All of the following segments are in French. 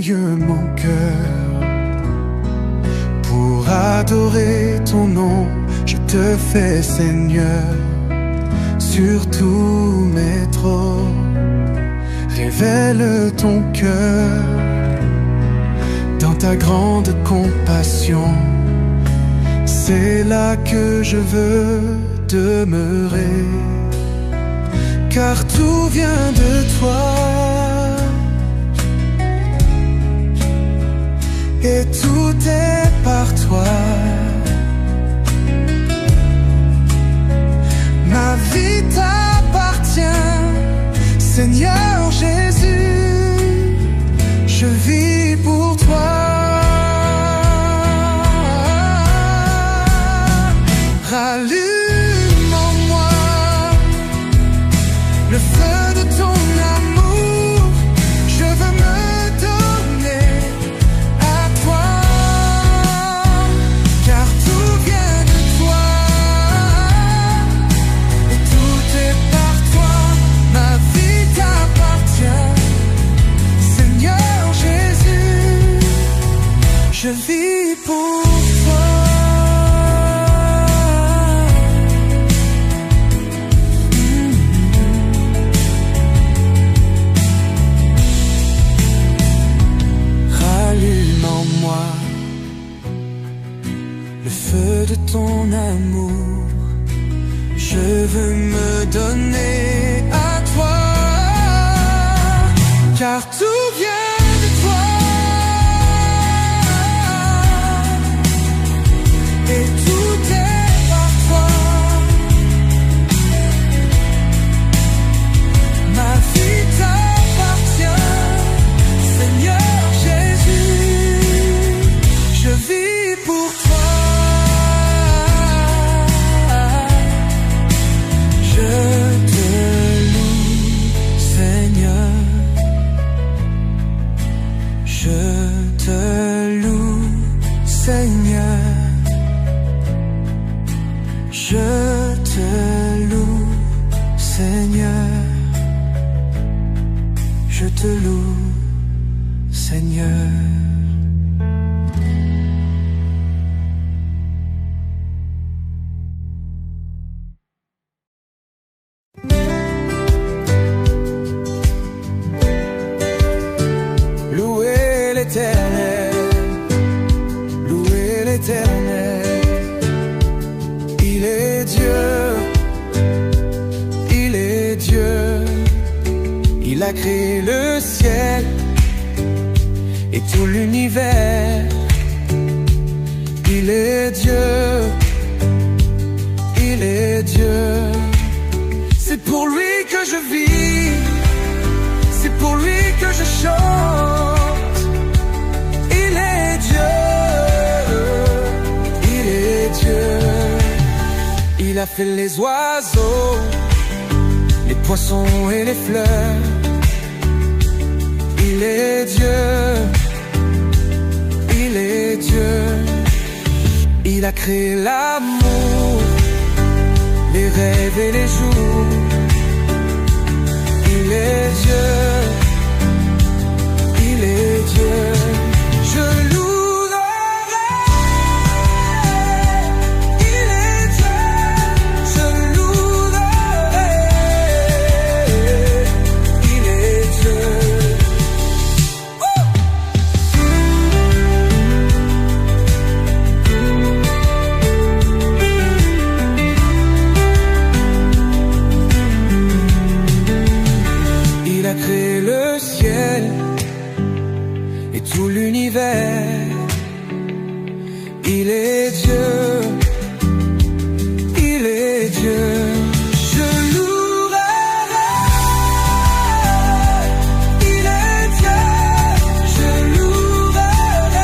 yeux mon cœur pour adorer ton nom. Je te fais Seigneur sur tous mes trônes. Révèle ton cœur dans ta grande compassion. C'est là que je veux demeurer, car tout vient de toi et tout est par toi. Ma vie t'appartient, Seigneur Jésus, je vis pour toi. Rallume en moi le feu de ton amour, je veux me donner à toi, car tout vient de toi et tout est par toi. Ma vie t'appartient, Seigneur Jésus, je vis pour toi. Le feu de ton amour, je veux me donner à toi, car tout vient de toi et tout est par toi. Ma vie t'appartient, Seigneur Jésus, je vis pour toi. Je te loue, Seigneur. Louez l'Éternel, louez l'Éternel. Il est Dieu, il est Dieu. Il a créé le ciel et tout l'univers. Il est Dieu, il est Dieu. C'est pour lui que je vis, c'est pour lui que je chante. Il est Dieu, il est Dieu. Il a fait les oiseaux, les poissons et les fleurs. Il est Dieu, il est Dieu. Il a créé l'amour, les rêves et les jours. Il est Dieu, il est Dieu. Je louerai, il est Dieu. Je louerai, il est Dieu. Il a créé le ciel et tout l'univers. Il est Dieu, il est Dieu. Je louerai, il est Dieu. Je louerai,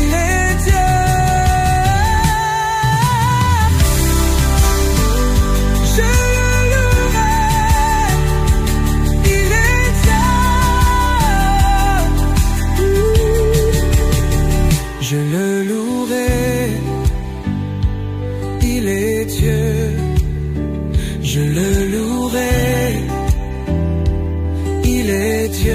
il est Dieu. Je Je le louerai, il est Dieu. Je le louerai, il est Dieu.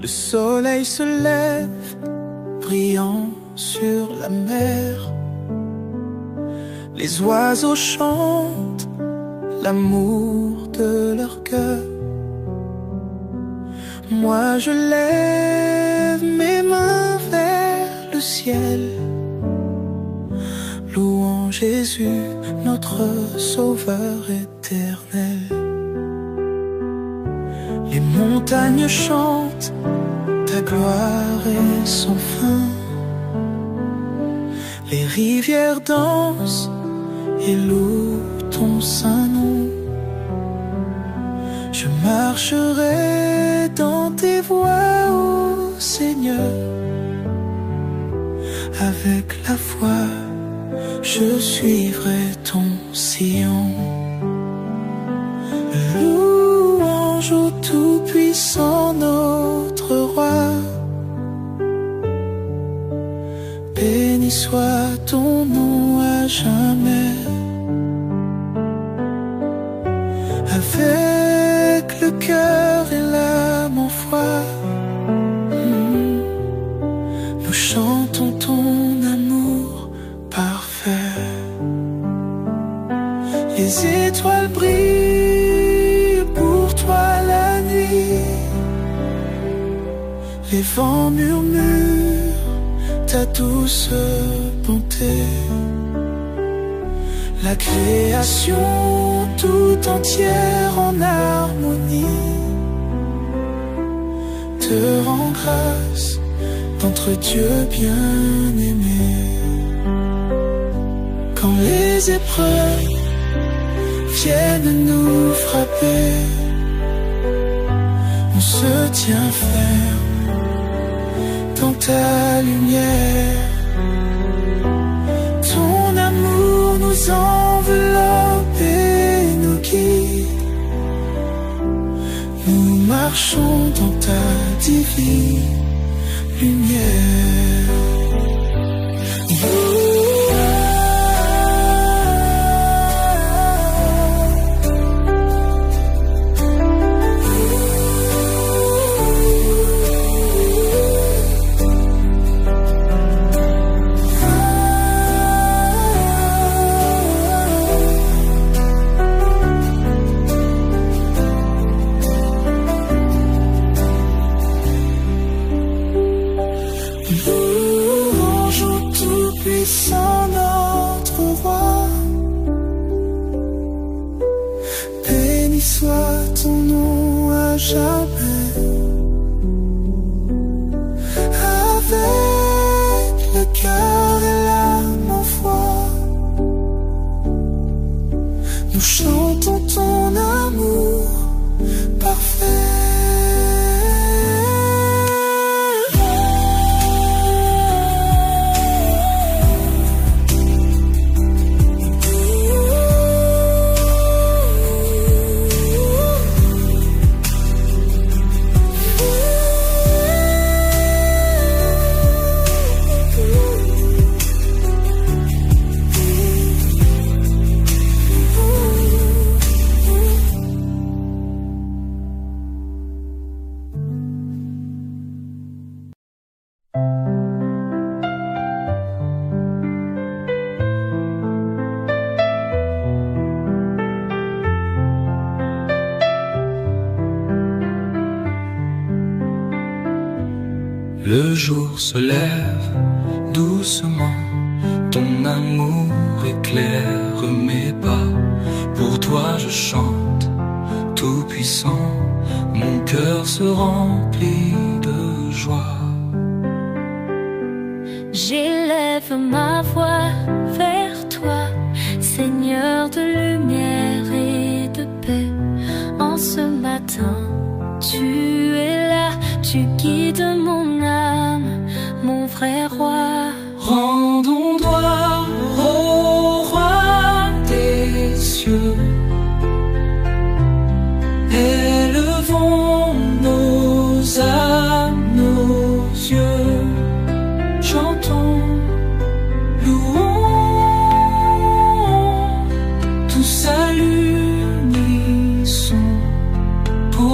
Le soleil se lève, brillant sur la mer. Les oiseaux chantent l'amour de leur cœur. Moi je lève mes mains vers le ciel, louant Jésus, notre Sauveur éternel. Les montagnes chantent ta gloire est sans fin. Les rivières dansent et louent ton saint nom. Je marcherai dans tes voies, ô Seigneur. Avec la foi, je suivrai ton sillon. Louange au Tout-Puissant, notre Roi. Béni soit ton nom à jamais. Avec le cœur et l'âme en foi, nous chantons ton amour parfait. Les étoiles brillent pour toi la nuit. Les vents murmurent ta douce bonté. La création tout entière en harmonie te rend grâce d'entre Dieu bien-aimé. Quand les épreuves viennent nous frapper, on se tient ferme dans ta lumière. Ton amour nous enveloppe et nous guide. Nous marchons dans ta divine lumière. Louange au Tout-Puissant, notre Roi. Béni soit ton nom à jamais. Avec le cœur et l'âme en foi, nous chantons ton amour parfait. Le jour se lève doucement, ton amour éclaire mes pas. Pour toi je chante, tout puissant, mon cœur se remplit de joie. J'élève ma voix vers toi, Seigneur de lumière et de paix. En ce matin, tu es là, tu guides mon âme, mon vrai roi.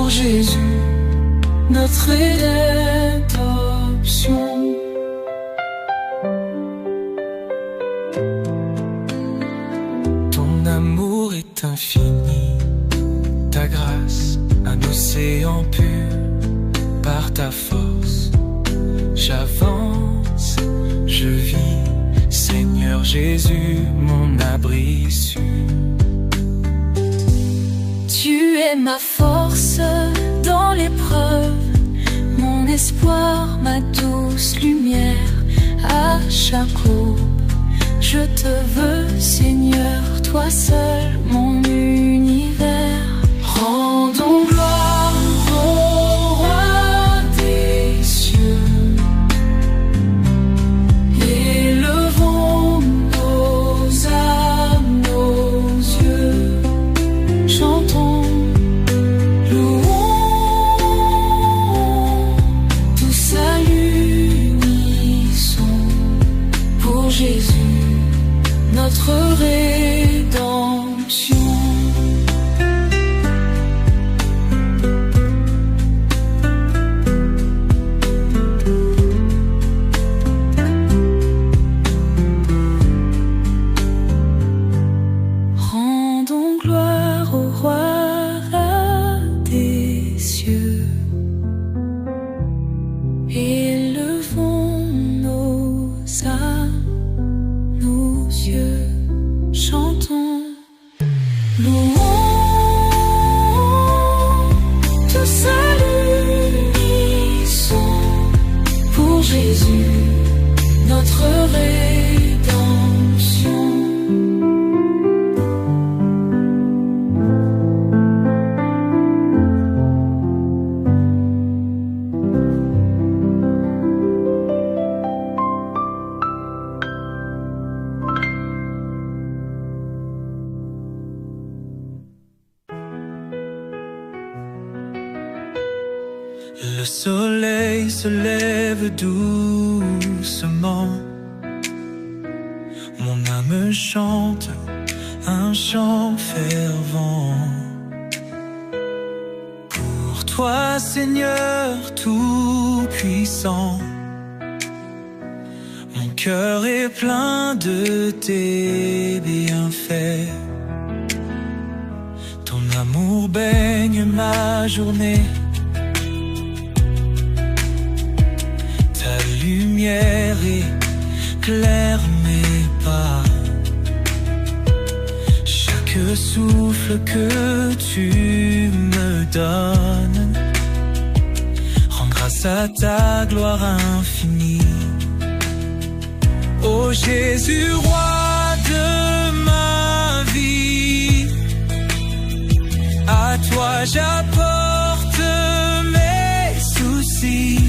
pour Jésus, notre rédemption. Ton amour est infini, ta grâce, un océan pur, par ta force, j'avance, je vis, Seigneur Jésus, mon abri sûr. Tu es ma force dans l'épreuve, mon espoir, ma douce lumière. À chaque aube, je te veux, Seigneur, toi seul, mon univers. Rendons gloire au roi des cieux, élevons nos âmes, nos yeux, chantons, louons, tous à l'unisson, pour Jésus, notre rédemption. Rendons gloire au roi des cieux, élevons nos âmes, nos yeux, chantons, louons, tous à l'unisson, pour Jésus, notre rédemption. Le soleil se lève doucement, mon âme chante un chant fervent. Pour toi, Seigneur tout-puissant, mon cœur est plein de tes bienfaits. Ton amour baigne ma journée, lumière éclaire mes pas. Chaque souffle que tu me donnes rend grâce à ta gloire infinie. Ô Jésus, roi de ma vie, à toi j'apporte mes soucis.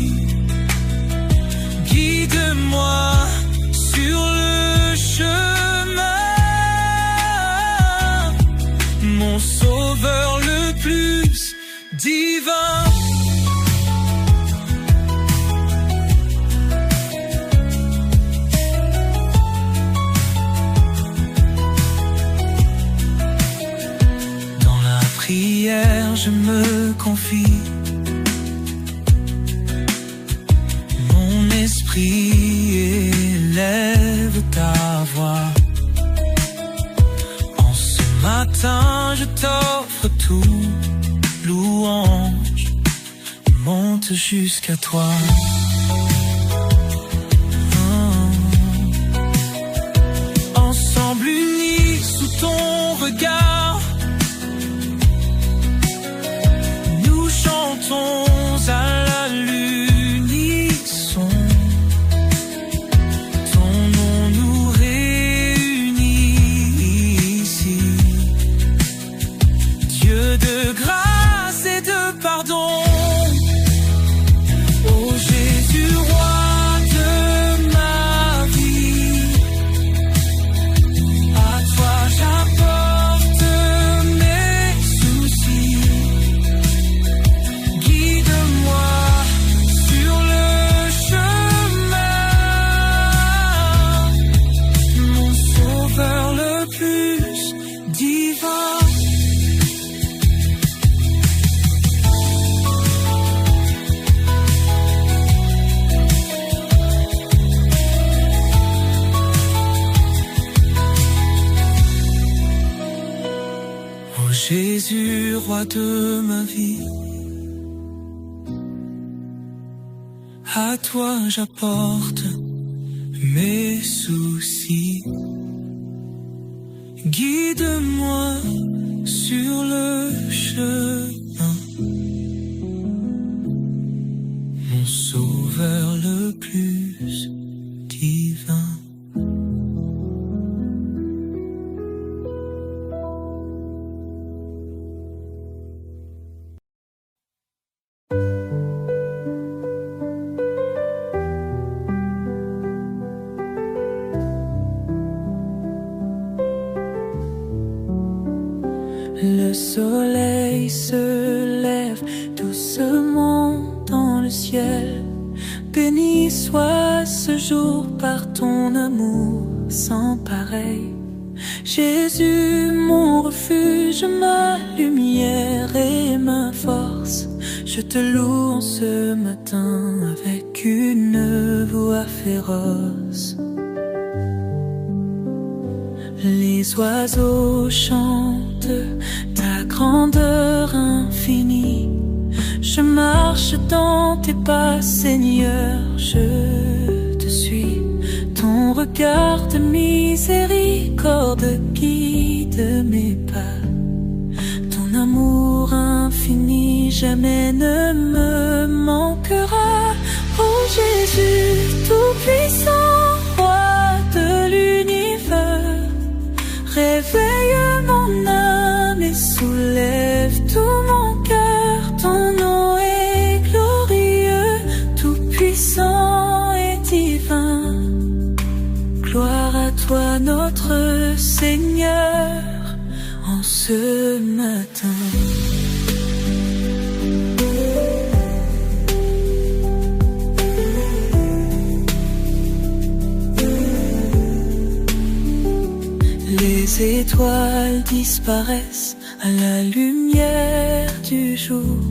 Guide-moi sur le chemin, mon sauveur le plus divin. Dans la prière, je me confie. Élève ta voix. En ce matin, je t'offre tout. Louange monte jusqu'à toi. Ensemble unis sous ton regard, nous chantons à la lune. De grâce et de pardon, ô Jésus, roi de ma vie, à toi j'apporte Jésus, roi de ma vie. À toi j'apporte mes soucis. Guide-moi sur le chemin, mon sauveur le plus divin. Le soleil se lève doucement dans le ciel. Béni soit ce jour par ton amour sans pareil. Jésus, mon refuge, ma lumière et ma force, je te loue en ce matin avec une voix féroce. Les oiseaux chantent ta grandeur infinie. Je marche dans tes pas, Seigneur, je te suis. Ton regard de miséricorde guide mes pas. Ton amour infini jamais ne me manquera. Oh Jésus, tout-puissant, roi de l'univers, réveille mon âme et soulève tout mon cœur. Ton nom est glorieux, tout-puissant et divin. Gloire à toi notre Seigneur en ce matin. Les étoiles disparaissent à la lumière du jour,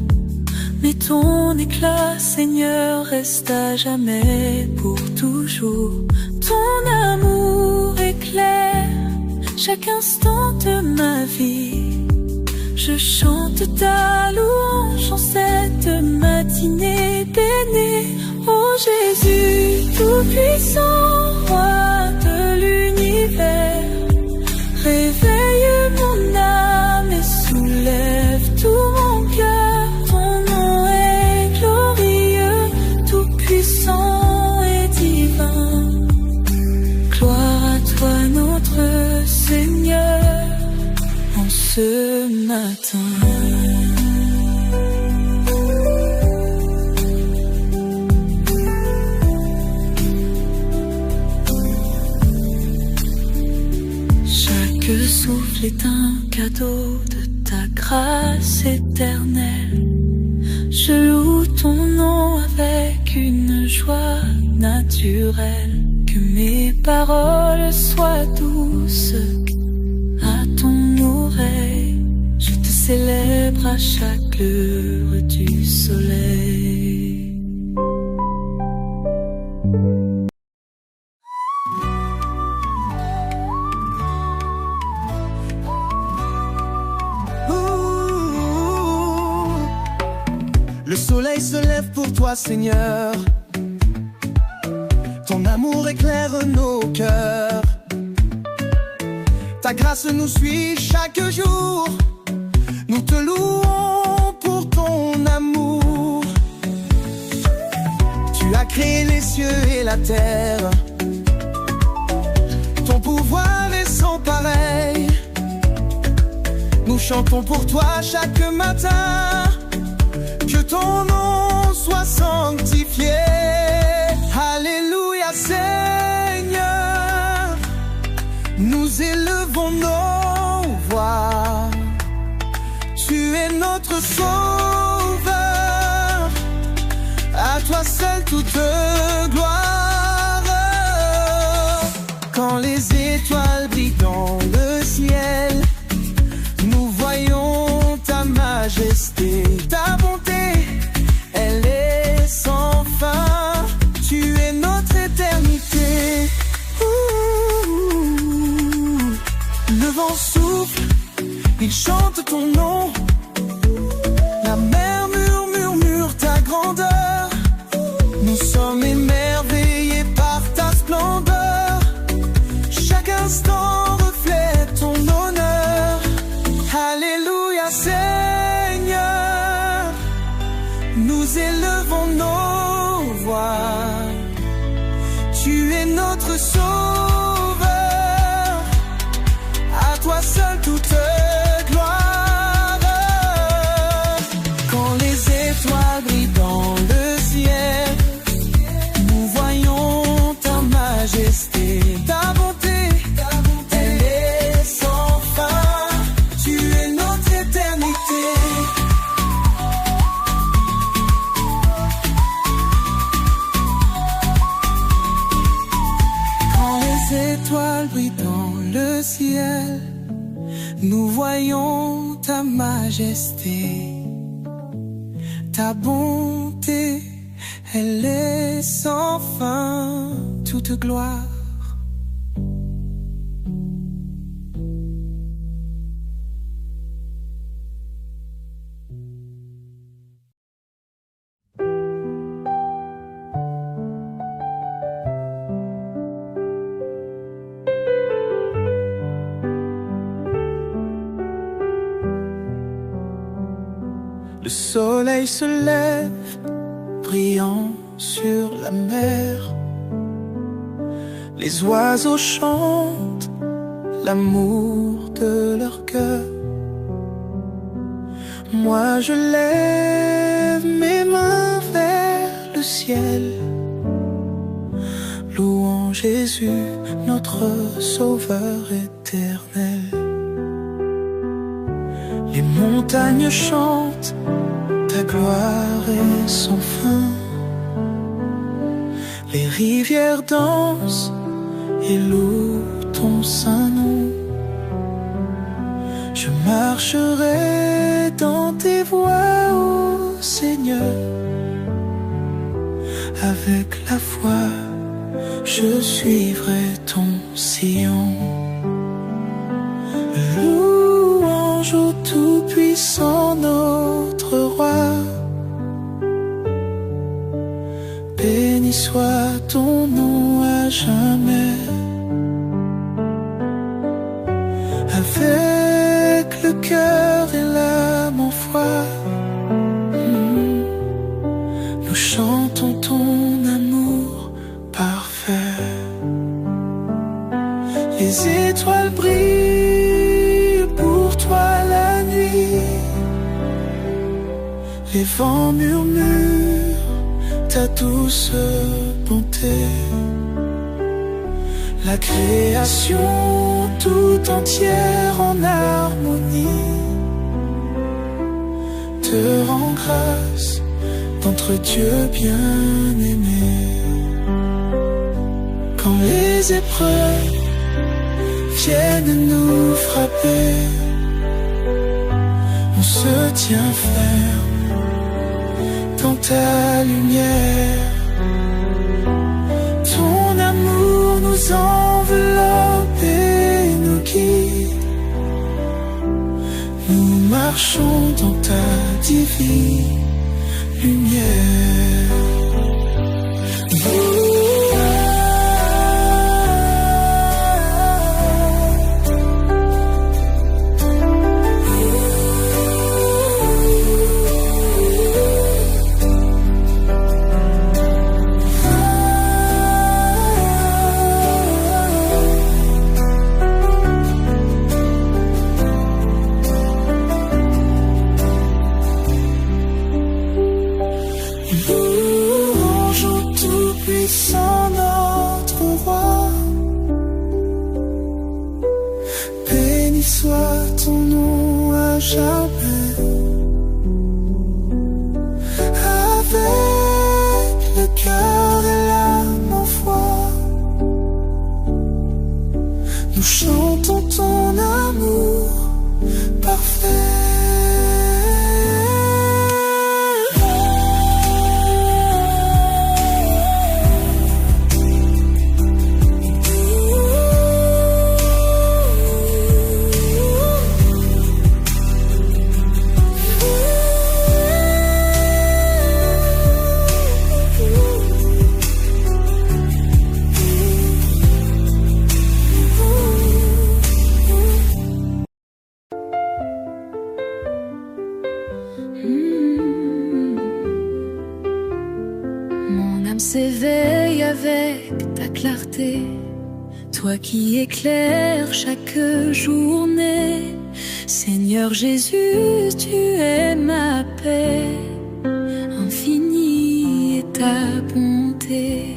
mais ton éclat, Seigneur, reste à jamais pour toujours. Ton amour éclaire chaque instant de ma vie. Je chante ta louange en cette matinée bénie. Oh Jésus, tout-puissant, roi de l'univers, réveille mon âme et soulève tout mon cœur. Ton nom est glorieux, tout-puissant et divin. Gloire à toi notre Seigneur en ce matin. Chaque souffle est un cadeau de ta grâce éternelle. Je loue ton nom avec une joie naturelle. Que mes paroles soient douces à ton oreille. Je te célèbre à chaque heure du soleil. Le soleil se lève pour toi, Seigneur. Ton amour éclaire nos cœurs. Ta grâce nous suit chaque jour. Nous te louons pour ton amour. Tu as créé les cieux et la terre. Ton pouvoir est sans pareil. Nous chantons pour toi chaque matin. Que ton nom soit sanctifié. Alléluia Seigneur. Nous élevons nos voix. Tu es notre sauveur. À toi seul toute gloire. Quand les étoiles brillent dans le ciel, nous voyons ta majesté. ton nom. La mer murmure ta grandeur. Nous sommes émerveillés par ta splendeur. Chaque instant reflète ton honneur. Alléluia Seigneur, nous élevons nos voix. Tu es notre sauveur, à toi seul toute gloire. Quand les étoiles brillent dans le ciel, nous voyons ta majesté, ta bonté, elle est sans fin. Tu es notre éternité. Quand les étoiles brillent dans le ciel, nous voyons ta majesté, ta bonté, elle est sans fin, toute gloire. Le soleil se lève, brillant sur la mer. Les oiseaux chantent l'amour de leur cœur. Moi je lève mes mains vers le ciel, louant Jésus, notre Sauveur éternel. Les montagnes chantent, ta gloire est sans fin. Les rivières dansent et louent ton saint nom. Je marcherai dans tes voies, ô Seigneur. Avec la foi, je suivrai ton sillon. Louange au Tout-Puissant, notre Roi. Béni soit ton nom à jamais. Avec le cœur et l'âme en foi, nous chantons ton amour parfait. Les étoiles brillent pour toi la nuit. Les vents murmurent ta douce bonté. La création tout entière en harmonie te rend grâce d'entre Dieu bien-aimé. Quand les épreuves viennent nous frapper, on se tient ferme dans ta lumière. Ton amour nous enveloppe et nous guide. Nous marchons dans ta divine lumière. Ooh. âme s'éveille avec ta clarté, toi qui éclaires chaque journée. Seigneur Jésus, tu es ma paix, infinie est ta bonté.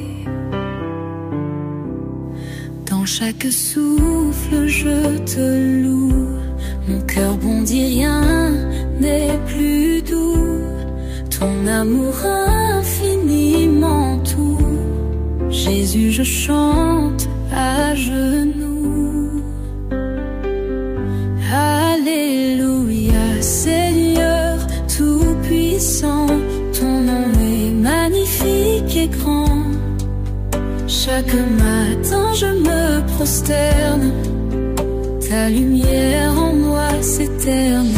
Dans chaque souffle je te loue, mon cœur bondit, rien n'est plus doux. Ton amour infiniment tout, Jésus je chante à genoux. Alléluia, Seigneur tout-puissant, ton nom est magnifique et grand. Chaque matin je me prosterne, ta lumière en moi s'éternelle.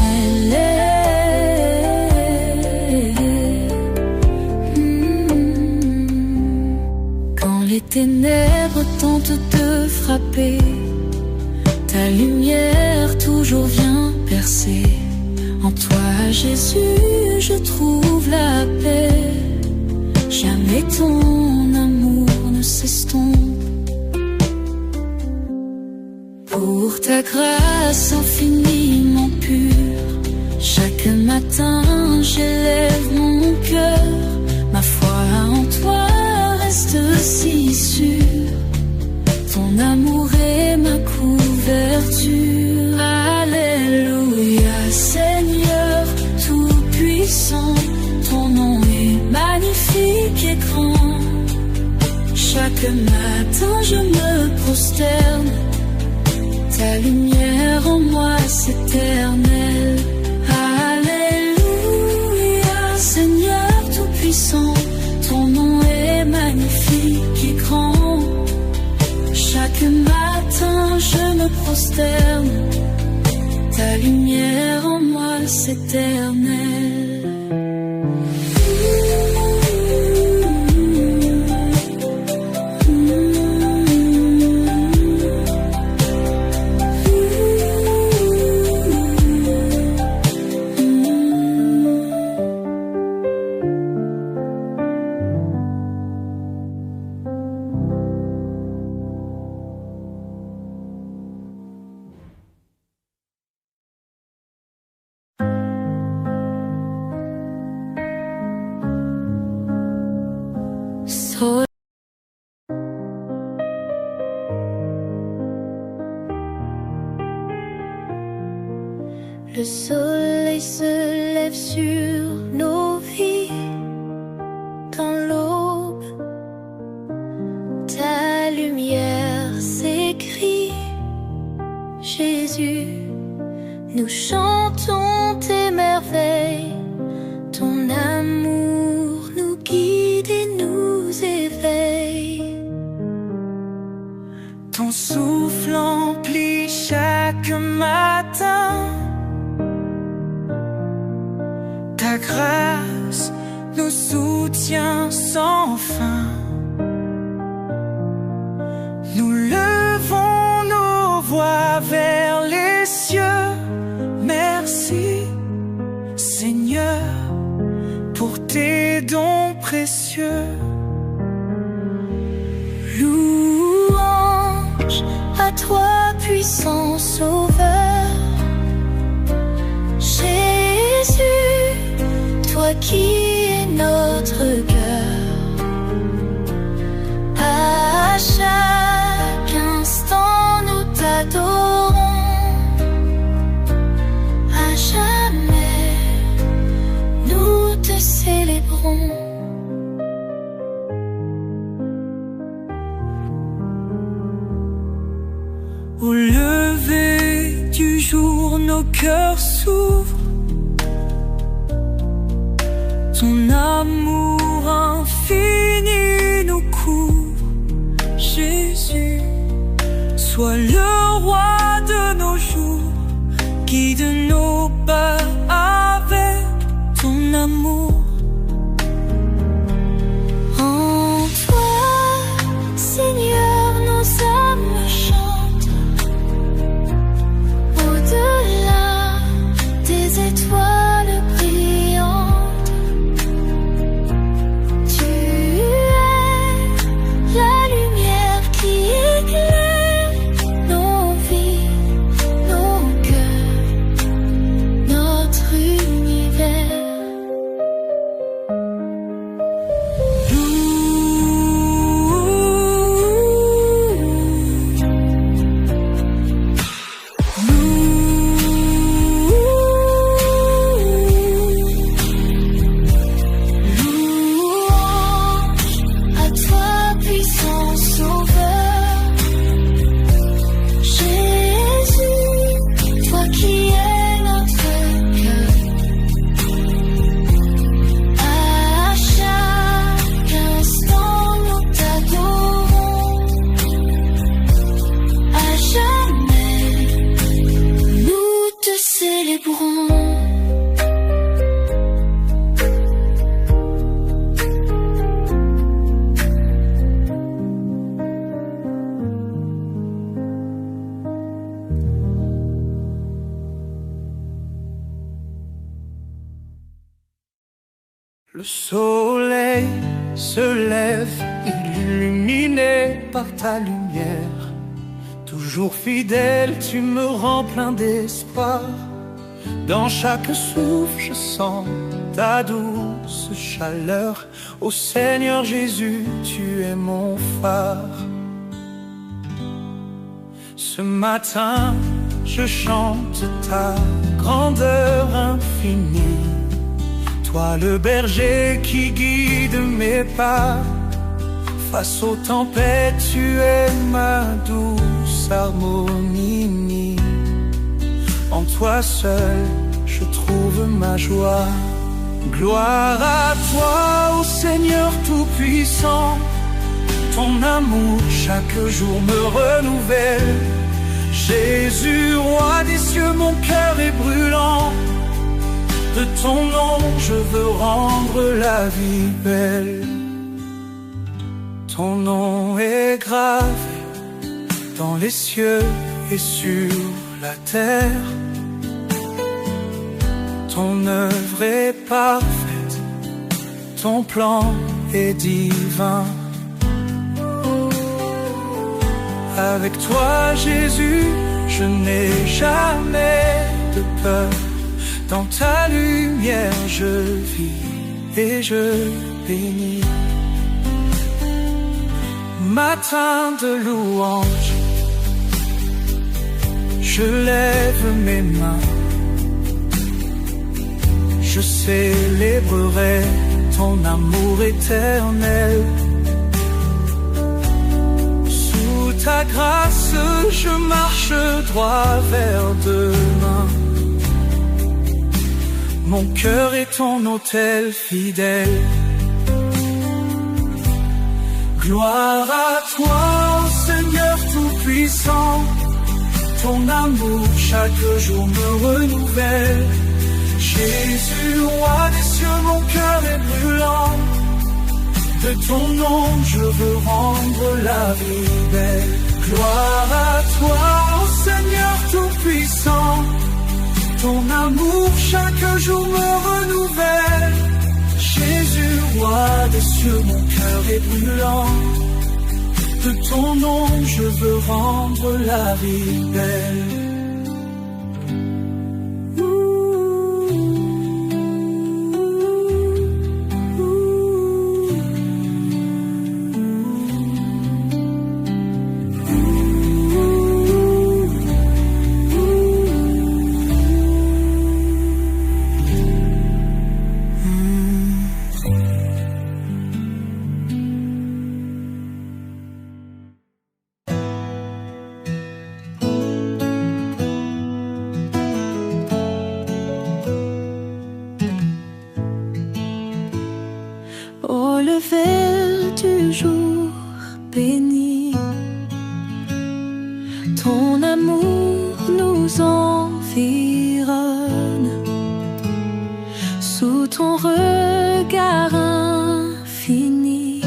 Quand les ténèbres tentent de frapper, ta lumière toujours vient percer. En toi Jésus je trouve la paix, jamais ton amour ne s'estompe. Pour ta grâce infiniment pure, chaque matin j'élève mon cœur. Ma foi en toi reste si sûre, ton amour est ma couverture. Alléluia, Seigneur tout-puissant, ton nom est magnifique et grand. Chaque matin je me prosterne, ta lumière en moi s'éternelle. Alléluia, Seigneur tout-puissant, ton nom est magnifique et grand. Chaque matin je me prosterne, ta lumière en moi s'éternelle. Le soleil se lève sur nos vies dans l'aube, ta lumière s'écrie. Jésus, nous chantons tes merveilles, ton amour nous guide et nous éveille. Ton souffle emplit chaque matin, ta grâce nous soutient sans fin. Nous levons nos voix vers les cieux. Merci, Seigneur, pour tes dons précieux. Louange à toi, puissant Sauveur. Jésus, toi qui es notre cœur, à chaque instant nous t'adorons, à jamais nous te célébrons. Au lever du jour, nos cœurs s'ouvrent. Ton amour infini nous couvre. Jésus, sois le roi de nos jours, guide nos pas avec ton amour. En toi, Seigneur, nos âmes chantent. Au-delà des étoiles brillantes, tu es Le soleil se lève, illuminé par ta lumière. Toujours fidèle, tu me rends plein d'espoir. Dans chaque souffle, je sens ta douce chaleur. Ô Seigneur Jésus, tu es mon phare. Ce matin, je chante ta grandeur infinie. Toi le berger qui guide mes pas. Face aux tempêtes, tu es ma douce harmonie. En toi seul, je trouve ma joie. Gloire à toi, ô Seigneur Tout-Puissant. Ton amour chaque jour me renouvelle. Jésus, roi des cieux, mon cœur est brûlant. De ton nom, je veux rendre la vie belle. Ton nom est gravé dans les cieux et sur la terre. Ton œuvre est parfaite, ton plan est divin. Avec toi, Jésus, je n'ai jamais de peur. Dans ta lumière, je vis et je bénis. Matin de louange, je lève mes mains. Je célébrerai ton amour éternel. Sous ta grâce, je marche droit vers demain. Mon cœur est ton autel fidèle. Gloire à toi, ô Seigneur Tout-Puissant. Ton amour chaque jour me renouvelle. Jésus, roi des cieux, mon cœur est brûlant. De ton nom, je veux rendre la vie belle. Gloire à toi, ô Seigneur Tout-Puissant. Ton amour chaque jour me renouvelle. Jésus, roi des cieux, mon cœur est brûlant. De ton nom, je veux rendre la vie belle. Au lever du jour béni, ton amour nous environne. Sous ton regard infini,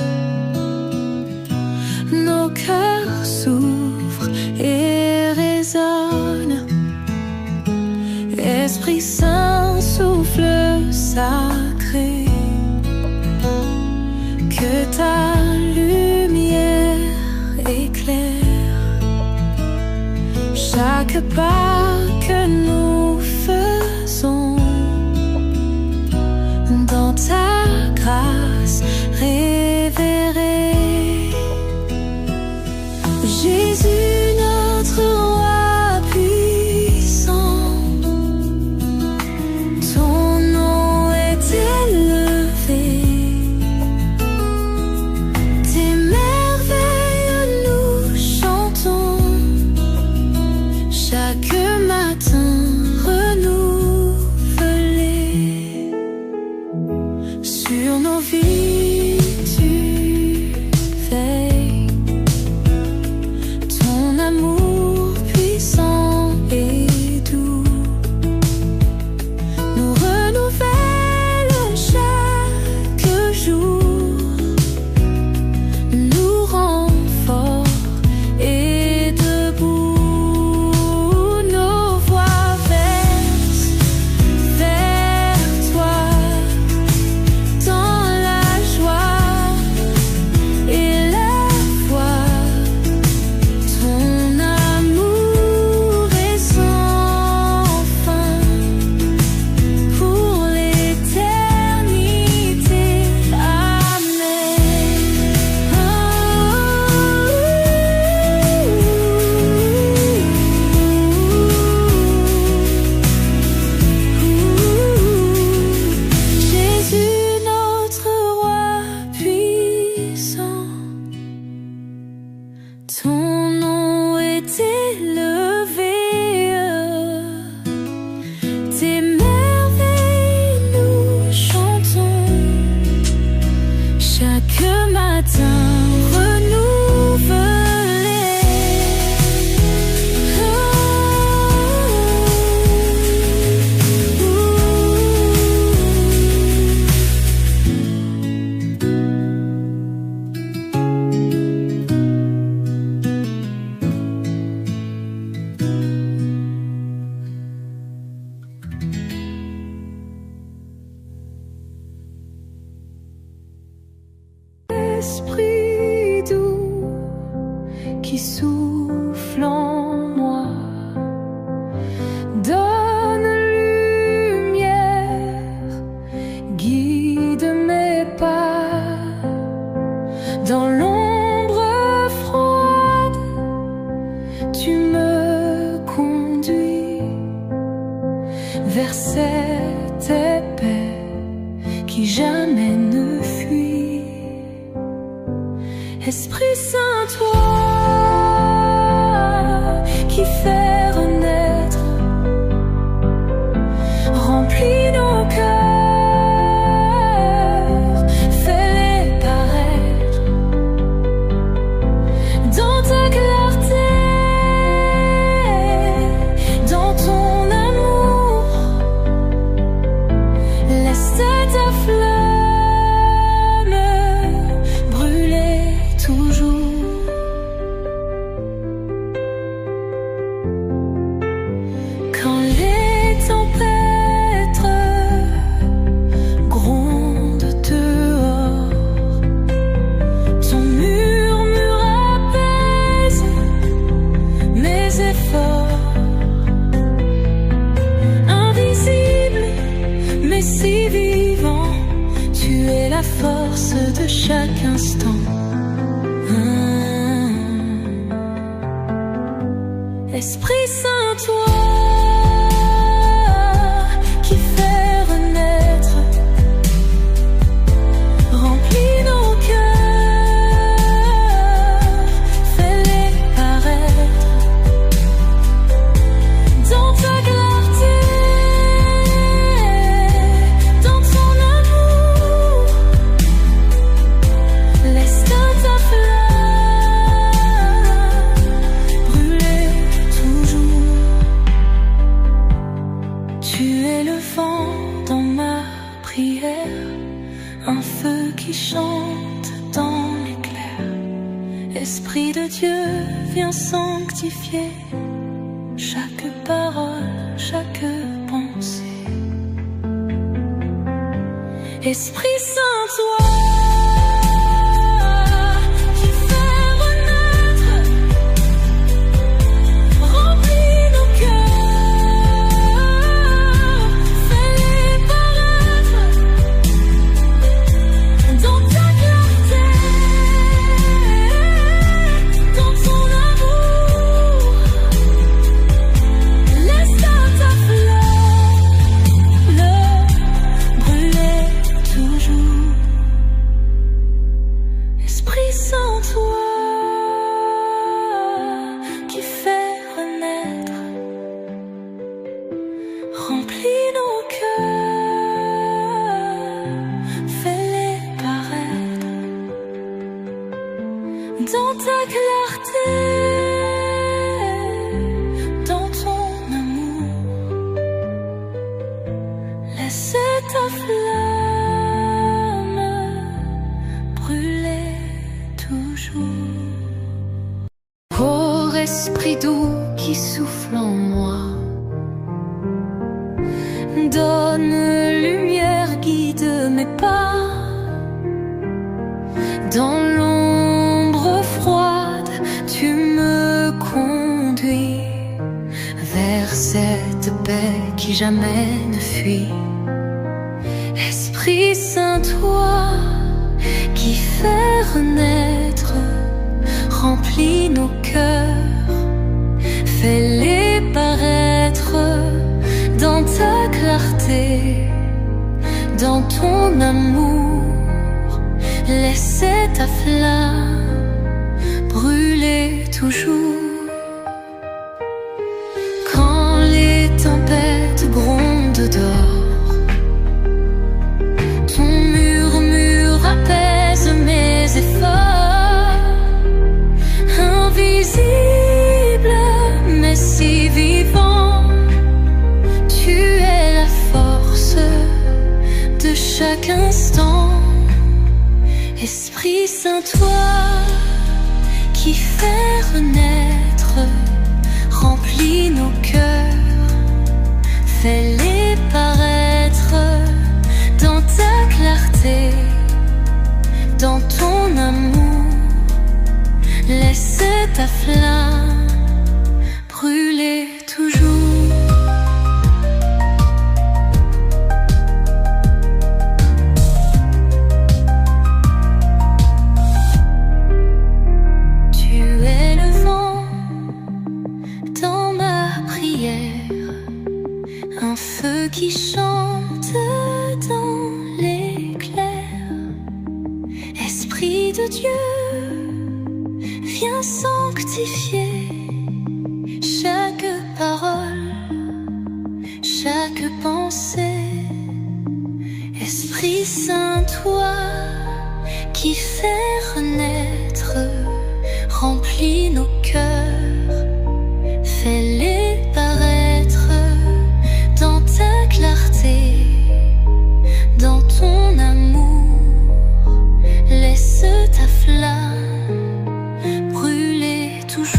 nos cœurs s'ouvrent et résonnent. Esprit Saint, souffle sacré, que ta lumière éclaire chaque pas que nous faisons. Dans ta grâce révérée, Jésus, notre roi puissant, ton nom est élevé. Tes merveilles nous chantons chaque matin renouvelé. Sur nos vies tu veilles, ton amour puissant et doux nous renouvelle chaque jour, nous rend forts et debout. Nos voix versent vers toi dans Esprit doux qui souffle en moi, donne lumière, guide mes pas dans l'ombre froide. Tu me conduis vers cette paix qui jamais ne fuit. Esprit Saint, toi qui fais renaître, remplis nos cœurs, fais-les paraître dans ta clarté, dans ton amour. Laisse ta flamme brûler toujours. Quand les tempêtes grondent dehors, ton murmure apaise mes efforts. Invisible mais si vivant, tu es la force de chaque instant. Esprit Saint, toi qui fais renaître, remplis nos cœurs, fais-les paraître dans ta clarté, dans ton amour. Laisse ta flamme brûler toujours. Tu es le vent dans ma prière, un feu qui chante dans l'éclair. Esprit de Dieu, viens sanctifier chaque parole, chaque pensée. Esprit Saint, toi qui fais renaître, remplis nos cœurs, fais-les paraître dans ta clarté, dans ton amour. Laisse ta flamme brûler toujours. Esprit Saint, toi qui fais renaître, remplis nos cœurs, fais-les paraître dans ta clarté, dans ton amour. Laisse ta flamme brûler toujours. Ô esprit doux qui souffle en moi, donne lumière, guide mes pas dans l'ombre froide. Tu me conduis vers cette paix qui jamais ne fuit. Esprit Saint, toi qui fais renaître, remplis nos cœurs, fais-les paraître dans ta clarté, dans ton amour. Laisse ta flamme brûler toujours. Quand les tempêtes grondent dehors, ton murmure apaise mes efforts. Invisible mais si vivant, tu es la force de chaque instant. Esprit Saint, toi qui fais renaître, remplis nos cœurs, fais-les paraître dans ta clarté, dans ton amour. ta flamme brûler toujours. Tu es le vent dans ma prière, un feu qui chante dans l'éclair. Esprit de Dieu, viens sanctifier chaque parole, chaque pensée. Esprit Saint, toi qui fais renaître, remplis nos cœurs, fais-les paraître dans ta clarté, dans ton amour. Laisse ta flamme brûler toujours.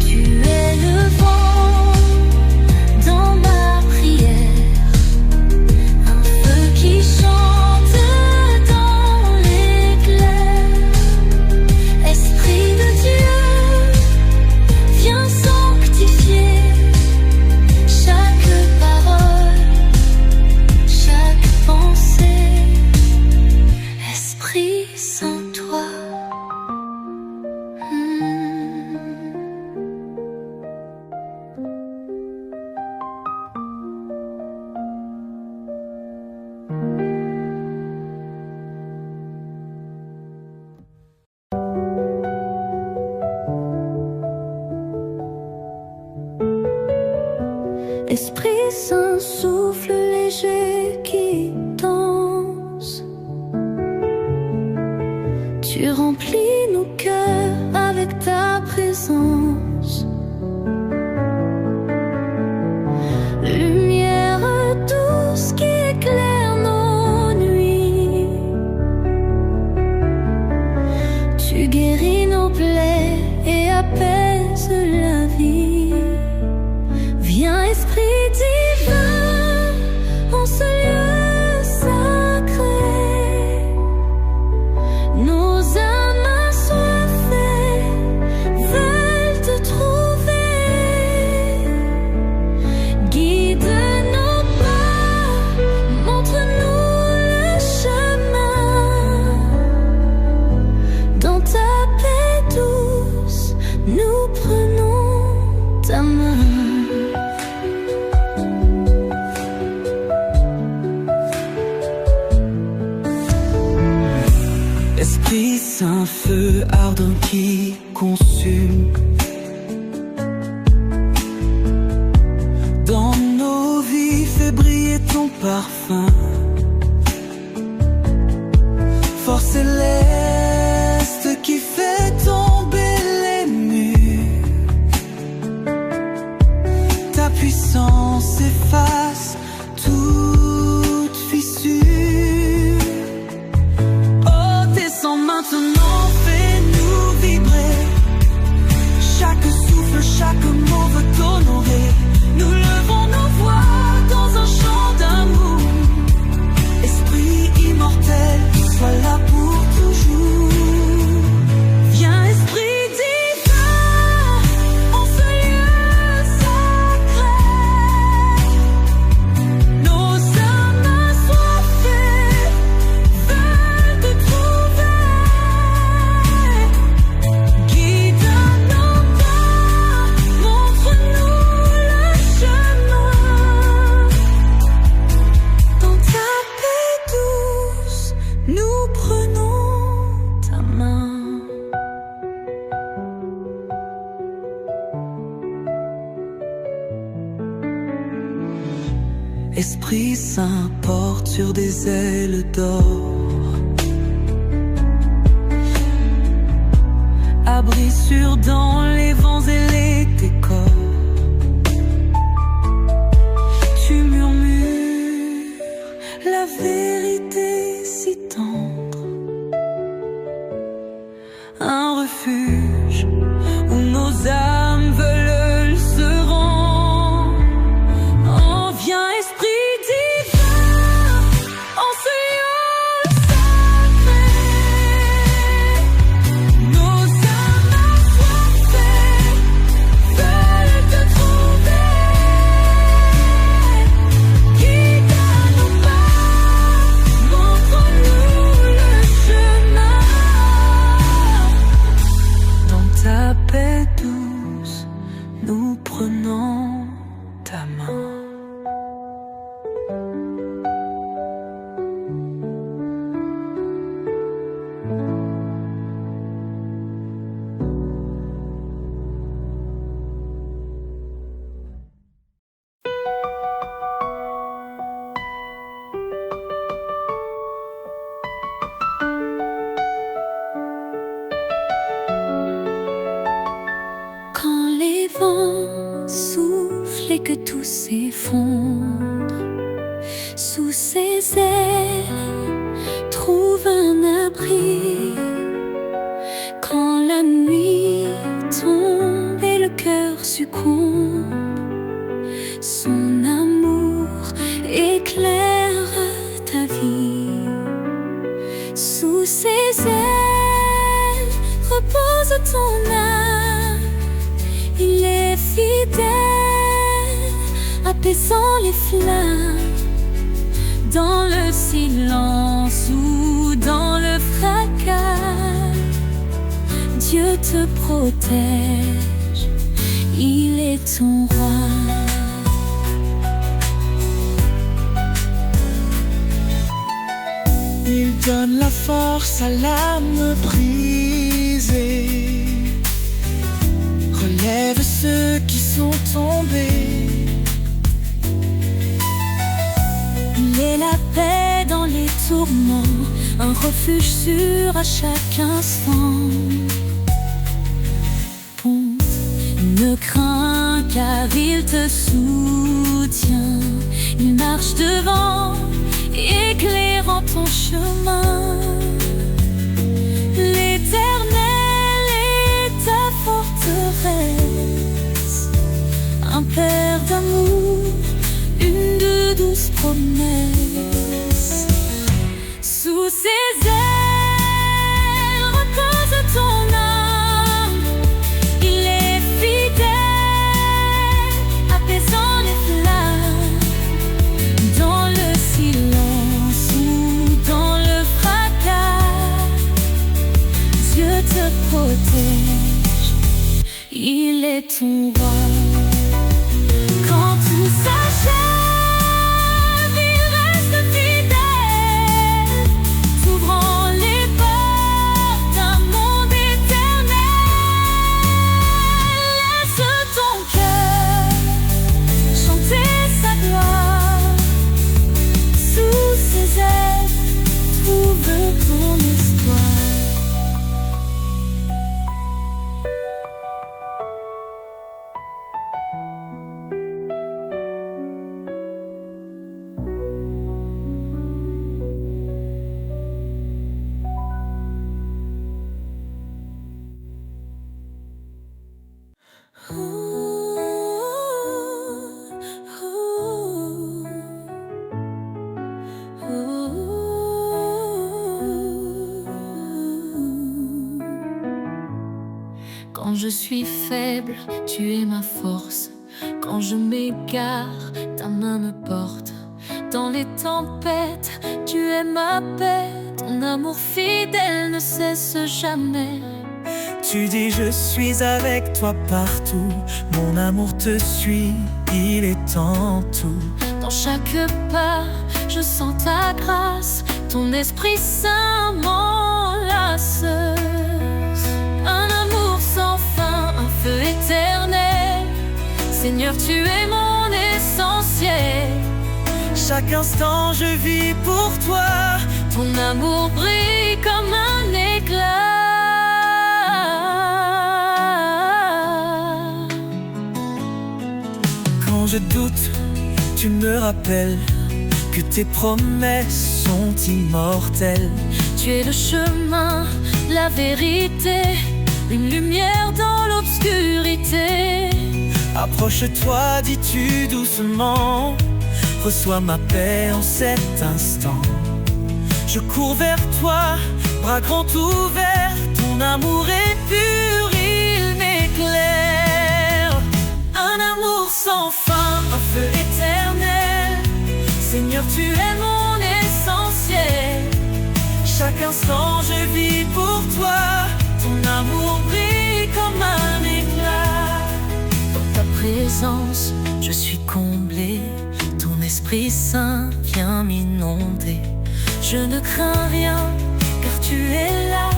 Tu es le vent dans ma prière, un feu qui chante dans l'éclair. Esprit de Dieu, viens sanctifier chaque parole, chaque pensée. Esprit Saint, toi. Esprit Saint, souffle léger qui danse. Tu remplis nos cœurs avec ta présence. Lumière douce qui éclaire nos nuits. Tu guéris nos plaies et apaises la vie. Viens, Esprit divin, en ce lieu sacré. Nos âmes assoiffées veulent te trouver. Guide nos pas, montre-nous le chemin. Dans ta paix douce, nous prenons ta main. Esprit Saint, feu ardent qui consume. Dans nos vies, fais briller ton parfum. Force céleste qui fait tomber les murs. Ta puissance efface toute fissure. Maintenant, fais-nous vibrer. Chaque souffle, chaque mot veut t'honorer. Nous levons nos voix dans un chant d'amour. Esprit immortel, sois là pour toujours. Viens, Esprit divin, en ce lieu sacré. Nos âmes assoiffées veulent te trouver. Guide nos pas, montre-nous le chemin. Dans ta paix douce, nous prenons ta main. Esprit Saint, porte sur des ailes d'or. Abri sûr dans les vents et les décors. Tu murmures la vérité si tendre. Un refuge où nos âmes veulent se rendre. Oh, viens, Esprit divin, en ce lieu sacré. Nos âmes que tout s'effondre. Sous ses ailes, trouve un abri. Quand la nuit tombe et le cœur succombe, son amour éclaire ta vie. Sous ses ailes repose ton âme. Il est fidèle, apaisant les flammes. Dans le silence ou dans le fracas, Dieu te protège, il est ton roi. Il donne la force à l'âme brisée, relève ceux qui sont tombés. Il est la paix dans les tourments, un refuge sûr à chaque instant. Ponte, ne crains car il te soutient. Il marche devant, éclairant ton chemin. L'Éternel est ta forteresse, un Père d'amour, une de douces promesses. Sous ses ailes repose ton âme. Il est fidèle, apaisant les flammes. Dans le silence ou dans le fracas, Dieu te protège, il est ton roi. Quand tout s'achève, il reste fidèle, s'ouvrant les portes d'un monde éternel. Laisse ton cœur chanter sa gloire. Sous ses ailes, trouve ton espoir. Quand je suis faible, tu es ma force. Quand je m'égare, ta main me porte. Dans les tempêtes, tu es ma paix. Ton amour fidèle ne cesse jamais. Tu dis je suis avec toi partout. Mon amour te suit, il est en tout. Dans chaque pas, je sens ta grâce. Ton Esprit Saint m'enlace. Un amour sans fin, un feu éternel. Seigneur, tu es mon essentiel. Chaque instant je vis pour toi. Ton amour brille comme un éclat. Quand je doute, tu me rappelles que tes promesses sont immortelles. Tu es le chemin, la vérité, une lumière dans l'obscurité. Approche-toi, dis-tu doucement, reçois ma paix en cet instant. Je cours vers toi, bras grands ouverts. Ton amour est pur, il m'éclaire. Un amour sans fin, un feu éternel. Seigneur, tu es mon essentiel. Chaque instant je vis pour toi. Ton amour brille comme un éclat. Dans ta présence, je suis comblé. Ton Esprit Saint vient m'inonder. Je ne crains rien, car tu es là.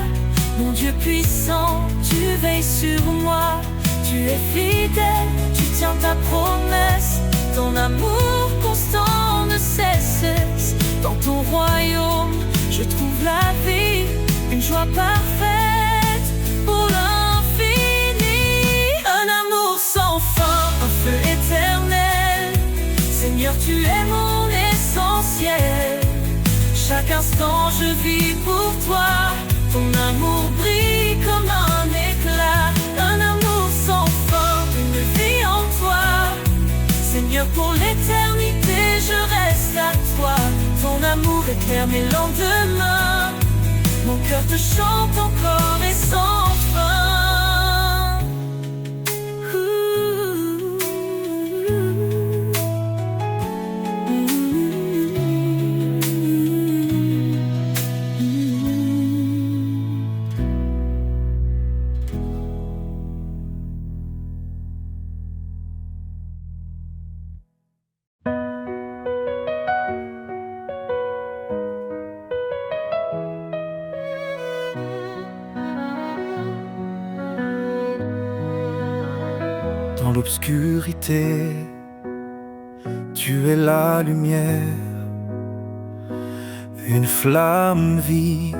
Mon Dieu puissant, tu veilles sur moi. Tu es fidèle, tu tiens ta promesse. Ton amour constant ne cesse. Dans ton royaume, je trouve la vie, une joie parfaite pour l'infini. Un amour sans fin, un feu éternel. car tu es mon essentiel. Chaque instant je vis pour toi. Ton amour brille comme un éclat, un amour sans fin, une vie en toi. Seigneur, pour l'éternité je reste à toi. Ton amour éclaire mes lendemains. Mon cœur te chante encore et sans fin. Dans l'obscurité, tu es la lumière, une flamme vive,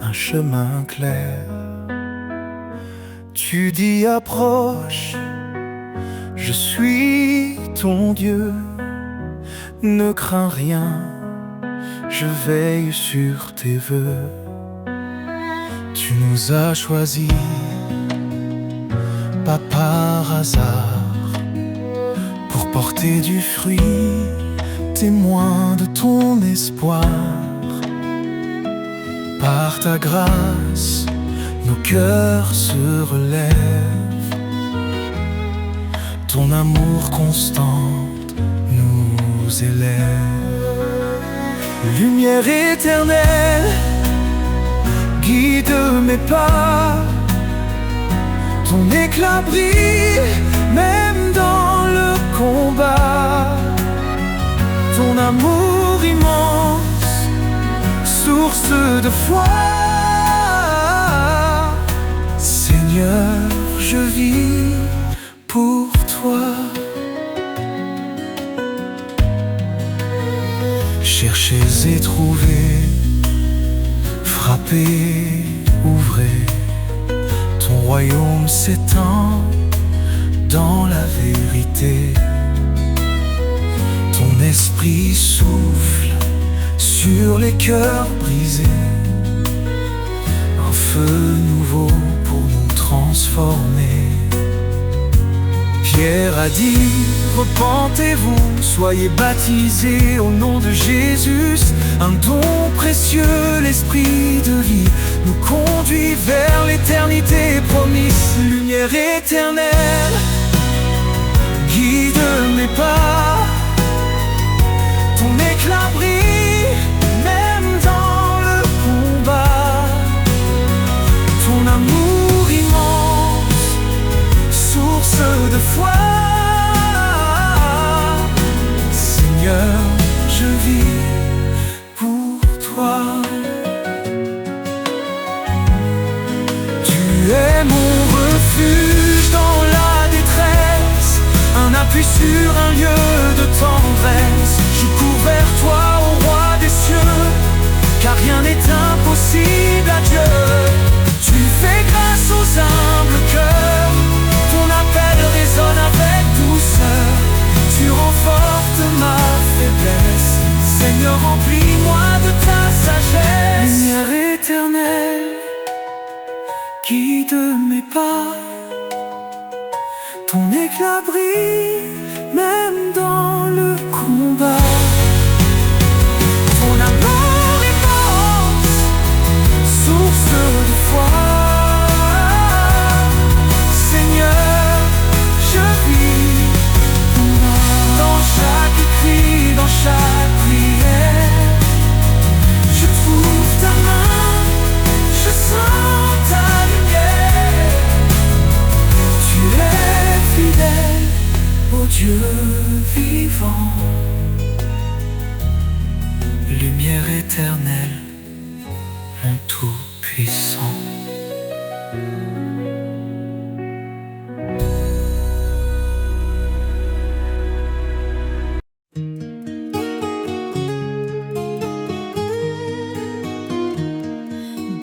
un chemin clair. Tu dis approche, je suis ton Dieu, ne crains rien, je veille sur tes vœux. Tu nous as choisis, pas par hasard, pour porter du fruit, témoin de ton espoir. Par ta grâce, nos cœurs se relèvent. Ton amour constant nous élève. Lumière éternelle, guide mes pas. Ton éclat brille même dans le combat. Ton amour immense, source de foi. Seigneur, je vis pour toi. Cherchez et trouvez, frappez, ouvrez. Ton royaume s'étend dans la vérité. Ton esprit souffle sur les cœurs brisés. Un feu nouveau pour nous transformer. Pierre a dit, repentez-vous, soyez baptisés au nom de Jésus. Un don précieux, l'esprit de vie nous conduit vers l'éternité promise. Lumière éternelle, guide mes pas. Ton éclat brille même dans le combat. Ton amour immense, source de foi. Seigneur, je vis pour toi. Tu es mon refuge dans la détresse, un appui sur un lieu de tendresse. Je cours vers toi, ô roi des cieux, car rien n'est impossible à Dieu. Tu fais grâce aux humbles cœurs, ton appel résonne avec douceur. Tu renforces ma faiblesse, Seigneur, remplis-moi de ta sagesse. Lumière éternelle, guide mes pas. Ton éclat brille même dans le combat. Ton amour immense, source de foi. Seigneur, je vis dans chaque cri, dans chaque prière. Je trouve ta main, je sens ta lumière. Tu es fidèle, ô Dieu vivant. Lumière éternelle, mon tout-puissant.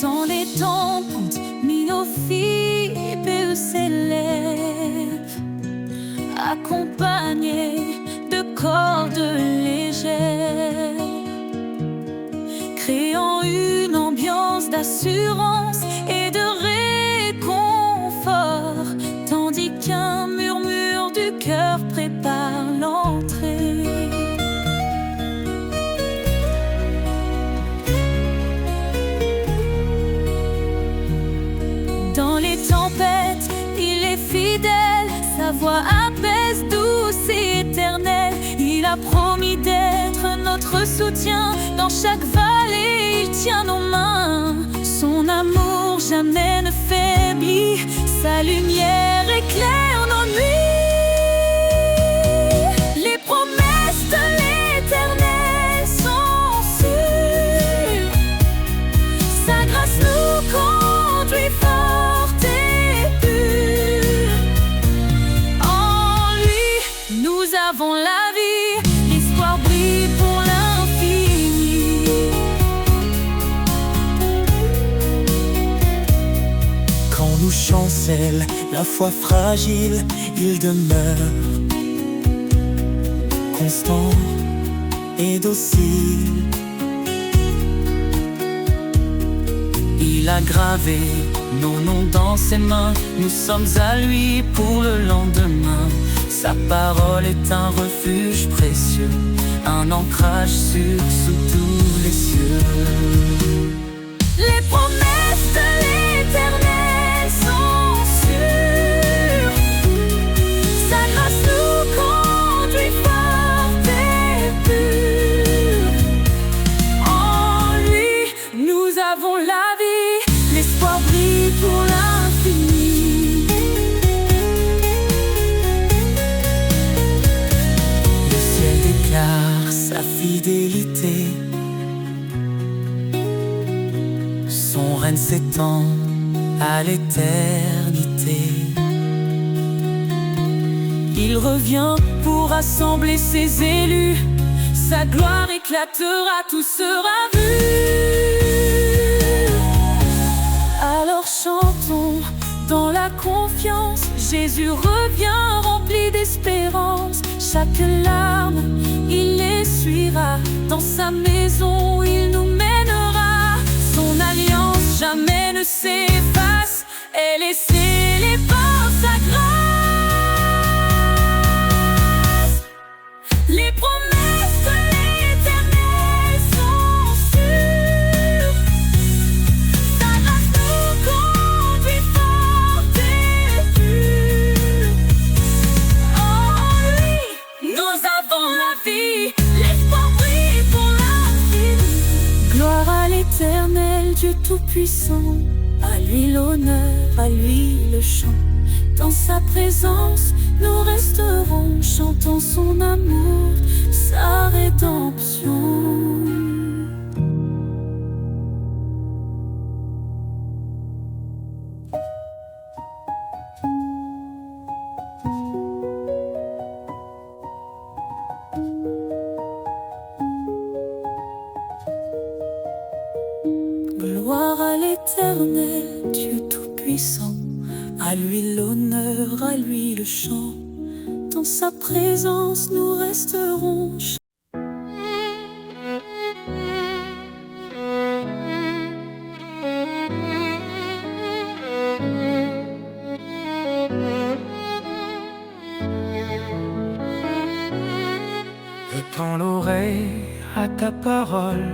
Dans les tempêtes, Minophibée s'élève, accompagné de corps créant une ambiance d'assurance et de réconfort, tandis qu'un murmure du cœur prépare l'entrée. Dans les tempêtes, il est fidèle, sa voix apaise, douce et éternelle. Il a promis d'être notre soutien, dans chaque vallée il tient nos mains. Son amour jamais ne faiblit, sa lumière éclaire nos nuits. Les promesses de l'Éternel sont sûres, sa grâce nous conduit forte et pure. En lui nous avons la vie, l'espoir brille pour l'infini. Quand nous chancelle la foi fragile, il demeure constant et docile. Il a gravé nos noms dans ses mains, nous sommes à lui pour le lendemain. Sa parole est un refuge précieux, un ancrage sûr sous tous les cieux. Les promesses de l'Éternel sont sûres, sa grâce nous conduit forte et pure. En lui nous avons la vie, l'espoir brille pour l'infini. Le ciel déclare sa fidélité, son règne s'étend à l'éternité. Il revient pour rassembler ses élus, sa gloire éclatera, tout sera vu. Alors chantons dans la confiance, Jésus revient rempli d'espérance. Chaque larme il essuiera, dans sa maison il nous mènera. Son alliance jamais ne s'efface, elle est scellée par sa grâce. Les promesses de l'Éternel sont sûres, sa grâce nous conduit forte et pure. En lui nous avons la vie, l'espoir brille pour l'infini. Gloire à l'Éternel, Dieu Tout-Puissant, à lui l'honneur, à lui le chant. Dans sa présence nous resterons, chantant son amour, sa rédemption. Gloire à l'Éternel, Dieu Tout-Puissant, à lui l'honneur, à lui le chant. Dans sa présence nous resterons. Je tends l'oreille à ta parole,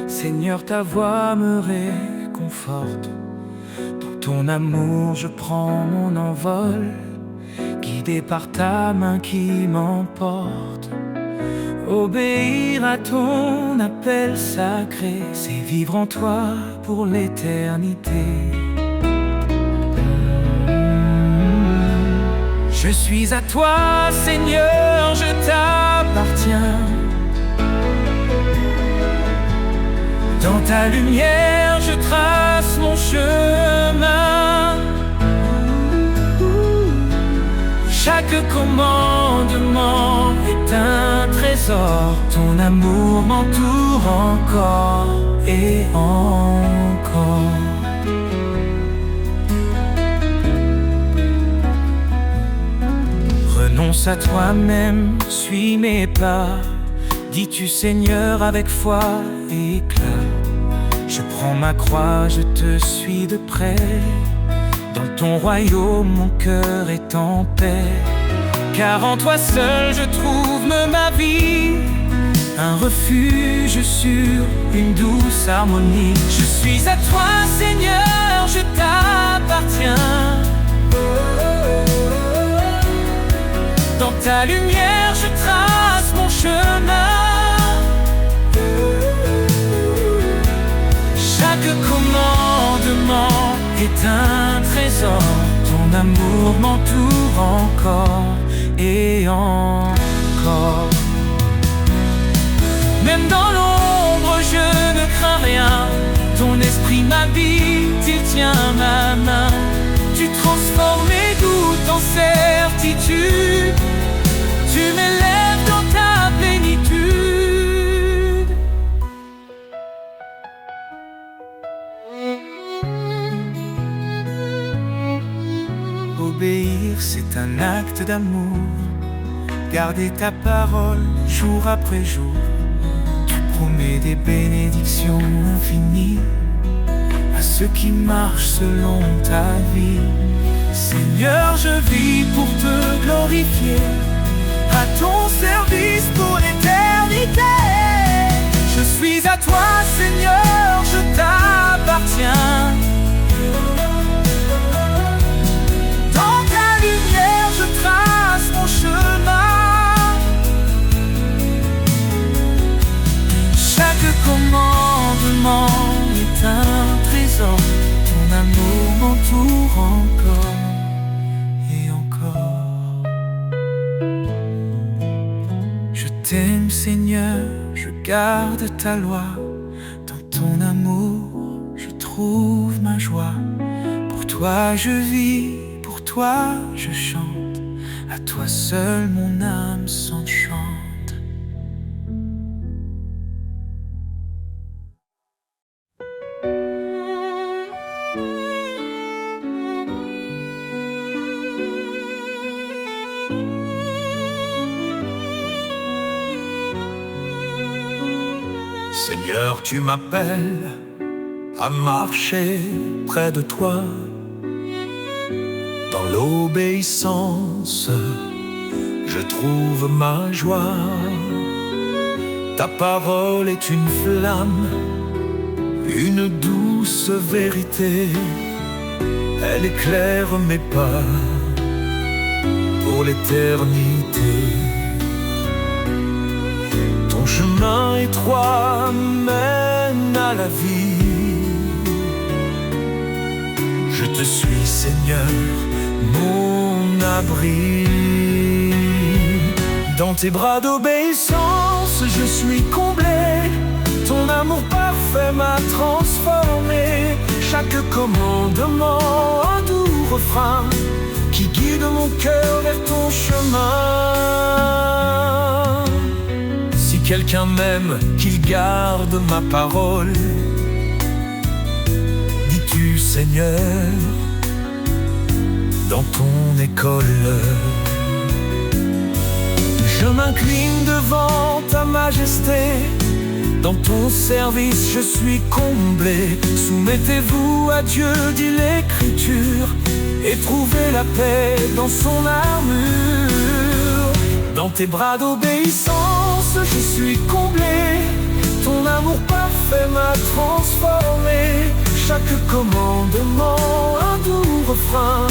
Seigneur, ta voix me réconforte. Dans ton amour je prends mon envol, guidé par ta main qui m'emporte. Obéir à ton appel sacré, c'est vivre en toi pour l'éternité. Je suis à toi, Seigneur, je t'appartiens. Dans ta lumière, je trace mon chemin. Chaque commandement est un trésor. Ton amour m'entoure encore et encore. Renonce à toi-même, suis mes pas. Dis-tu Seigneur avec foi et éclat. prends ma croix, je te suis de près. Dans ton royaume, mon cœur est en paix. Car en toi seul, je trouve ma vie, un refuge sur une douce harmonie. Je suis à toi, Seigneur, je t'appartiens. Dans ta lumière, je trace mon chemin. Chaque commandement est un trésor. Ton amour m'entoure encore et encore. Même dans l'ombre, je ne crains rien. Ton esprit m'habite, il tient ma main. Tu transformes mes doutes en certitude. Tu m'élèves dans ta plénitude. Obéir, c'est un acte d'amour. Garder ta parole jour après jour. Tu promets des bénédictions infinies à ceux qui marchent selon ta vie. Seigneur, je vis pour te glorifier, à ton service pour l'éternité. Je suis à toi, Seigneur, je t'appartiens. Dans ta lumière, je trace mon chemin. Chaque commandement est un trésor. Ton amour m'entoure encore et encore. Je t'aime, Seigneur, je garde ta loi. Dans ton amour, je trouve ma joie. Pour toi je vis, pour toi je chante. À toi seul mon âme s'enchante. Seigneur, tu m'appelles à marcher près de toi. Dans l'obéissance, je trouve ma joie. Ta parole est une flamme, une douce vérité. Elle éclaire mes pas pour l'éternité. Ton chemin étroit mène à la vie. Je te suis, Seigneur, mon abri. Dans tes bras d'obéissance, je suis comblé. Ton amour parfait m'a transformé. Chaque commandement, un doux refrain qui guide mon cœur vers ton chemin. Si quelqu'un m'aime, qu'il garde ma parole. Dis-tu, Seigneur, dans ton école. Je m'incline devant ta majesté. Dans ton service, je suis comblé. Soumettez-vous à Dieu, dit l'Écriture, et trouvez la paix dans son armure. Dans tes bras d'obéissance, je suis comblé. Ton amour parfait m'a transformé. Chaque commandement, un doux refrain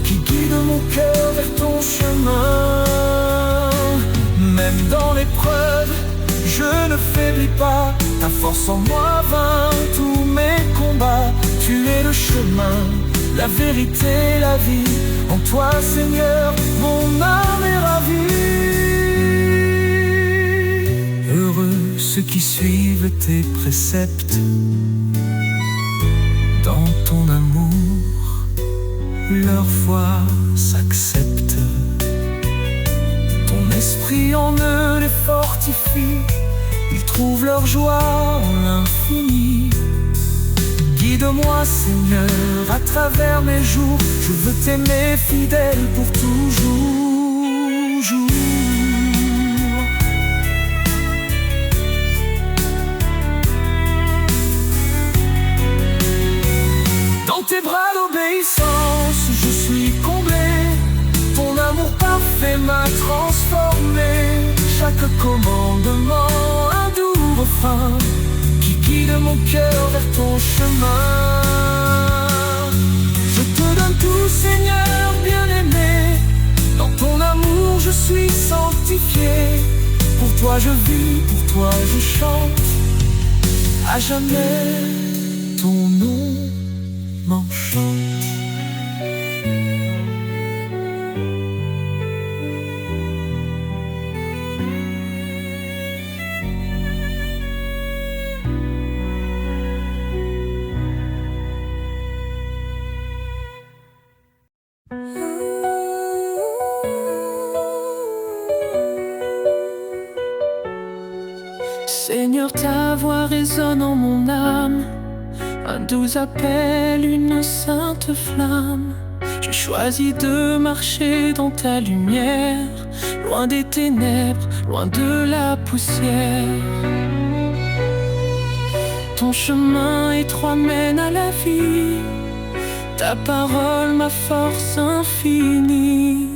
qui guide mon cœur vers ton chemin. Même dans l'épreuve, je ne faiblis pas. Ta force en moi vainc tous mes combats. Tu es le chemin, la vérité, la vie. En toi, Seigneur, mon âme est ravie. Heureux ceux qui suivent tes préceptes. Dans ton amour, leur foi s'accepte. Ton esprit en eux les fortifie. Ils trouvent leur joie en l'infini. Guide-moi, Seigneur, à travers mes jours. Je veux t'aimer fidèle pour toujours. tes bras d'obéissance, je suis comblé. Ton amour parfait m'a transformé. Chaque commandement, un doux refrain qui guide mon cœur vers ton chemin. Je te donne tout, Seigneur bien-aimé. Dans ton amour, je suis sanctifié. Pour toi je vis, pour toi je chante. À jamais, ton nom m'enchante. Seigneur, ta voix résonne en mon âme, un doux appel, une sainte flamme. J'ai choisi de marcher dans ta lumière, loin des ténèbres, loin de la poussière. Ton chemin étroit mène à la vie, ta parole ma force infinie.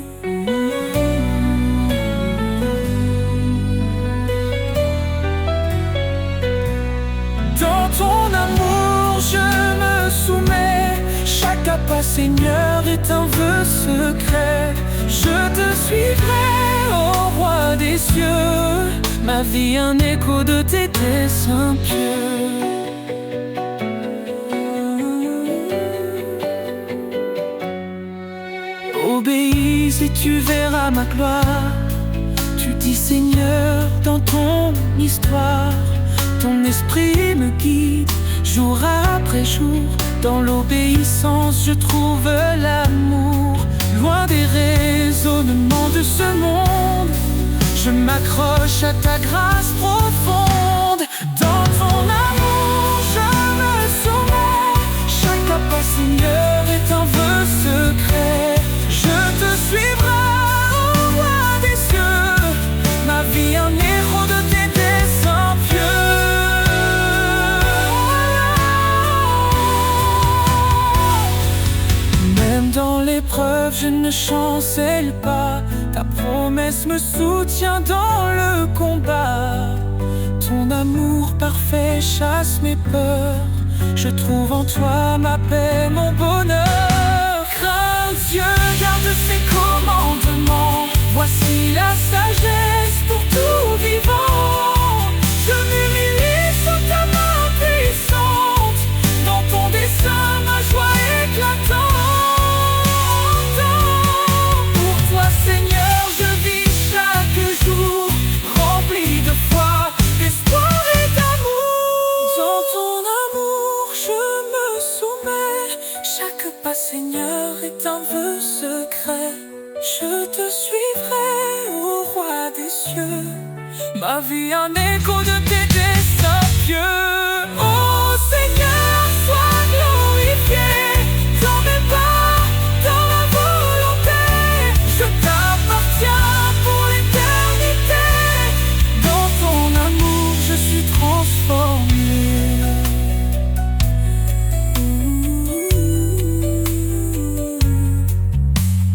Dans ton amour je me soumets, chaque pas Seigneur est un vœu secret. Je te suivrai, ô roi des cieux, ma vie un écho de tes desseins pieux. Obéis et tu verras ma gloire. Tu dis Seigneur dans ton histoire. Ton esprit me guide jour après jour. Dans l'obéissance je trouve l'amour. Loin des raisonnements de ce monde, je m'accroche à ta grâce profonde. Dans ton amour je me soumets, chaque pas Seigneur est un vœu secret. Je te suivrai, ô roi des cieux, ma vie un héros de tes desseins pieux. Même dans l'épreuve je ne chancelle pas, ta promesse me soutient dans le combat. Ton amour parfait chasse mes peurs, je trouve en toi ma paix, mon bonheur. Crains Dieu, garde ses commandements, voici la sagesse pour tout vivant. Je m'humilie sous ta main puissante, dans ton dessein ma joie éclatante. Pour toi Seigneur je vis chaque jour, rempli de foi, d'espoir et d'amour. Dans ton amour je me soumets, chaque pas Seigneur est un vœu secret. Je te suivrai, ô roi des cieux, ma vie un écho de tes desseins pieux. Ô Seigneur, sois glorifié dans mes pas, dans la volonté. Je t'appartiens pour l'éternité. Dans ton amour je suis transformé.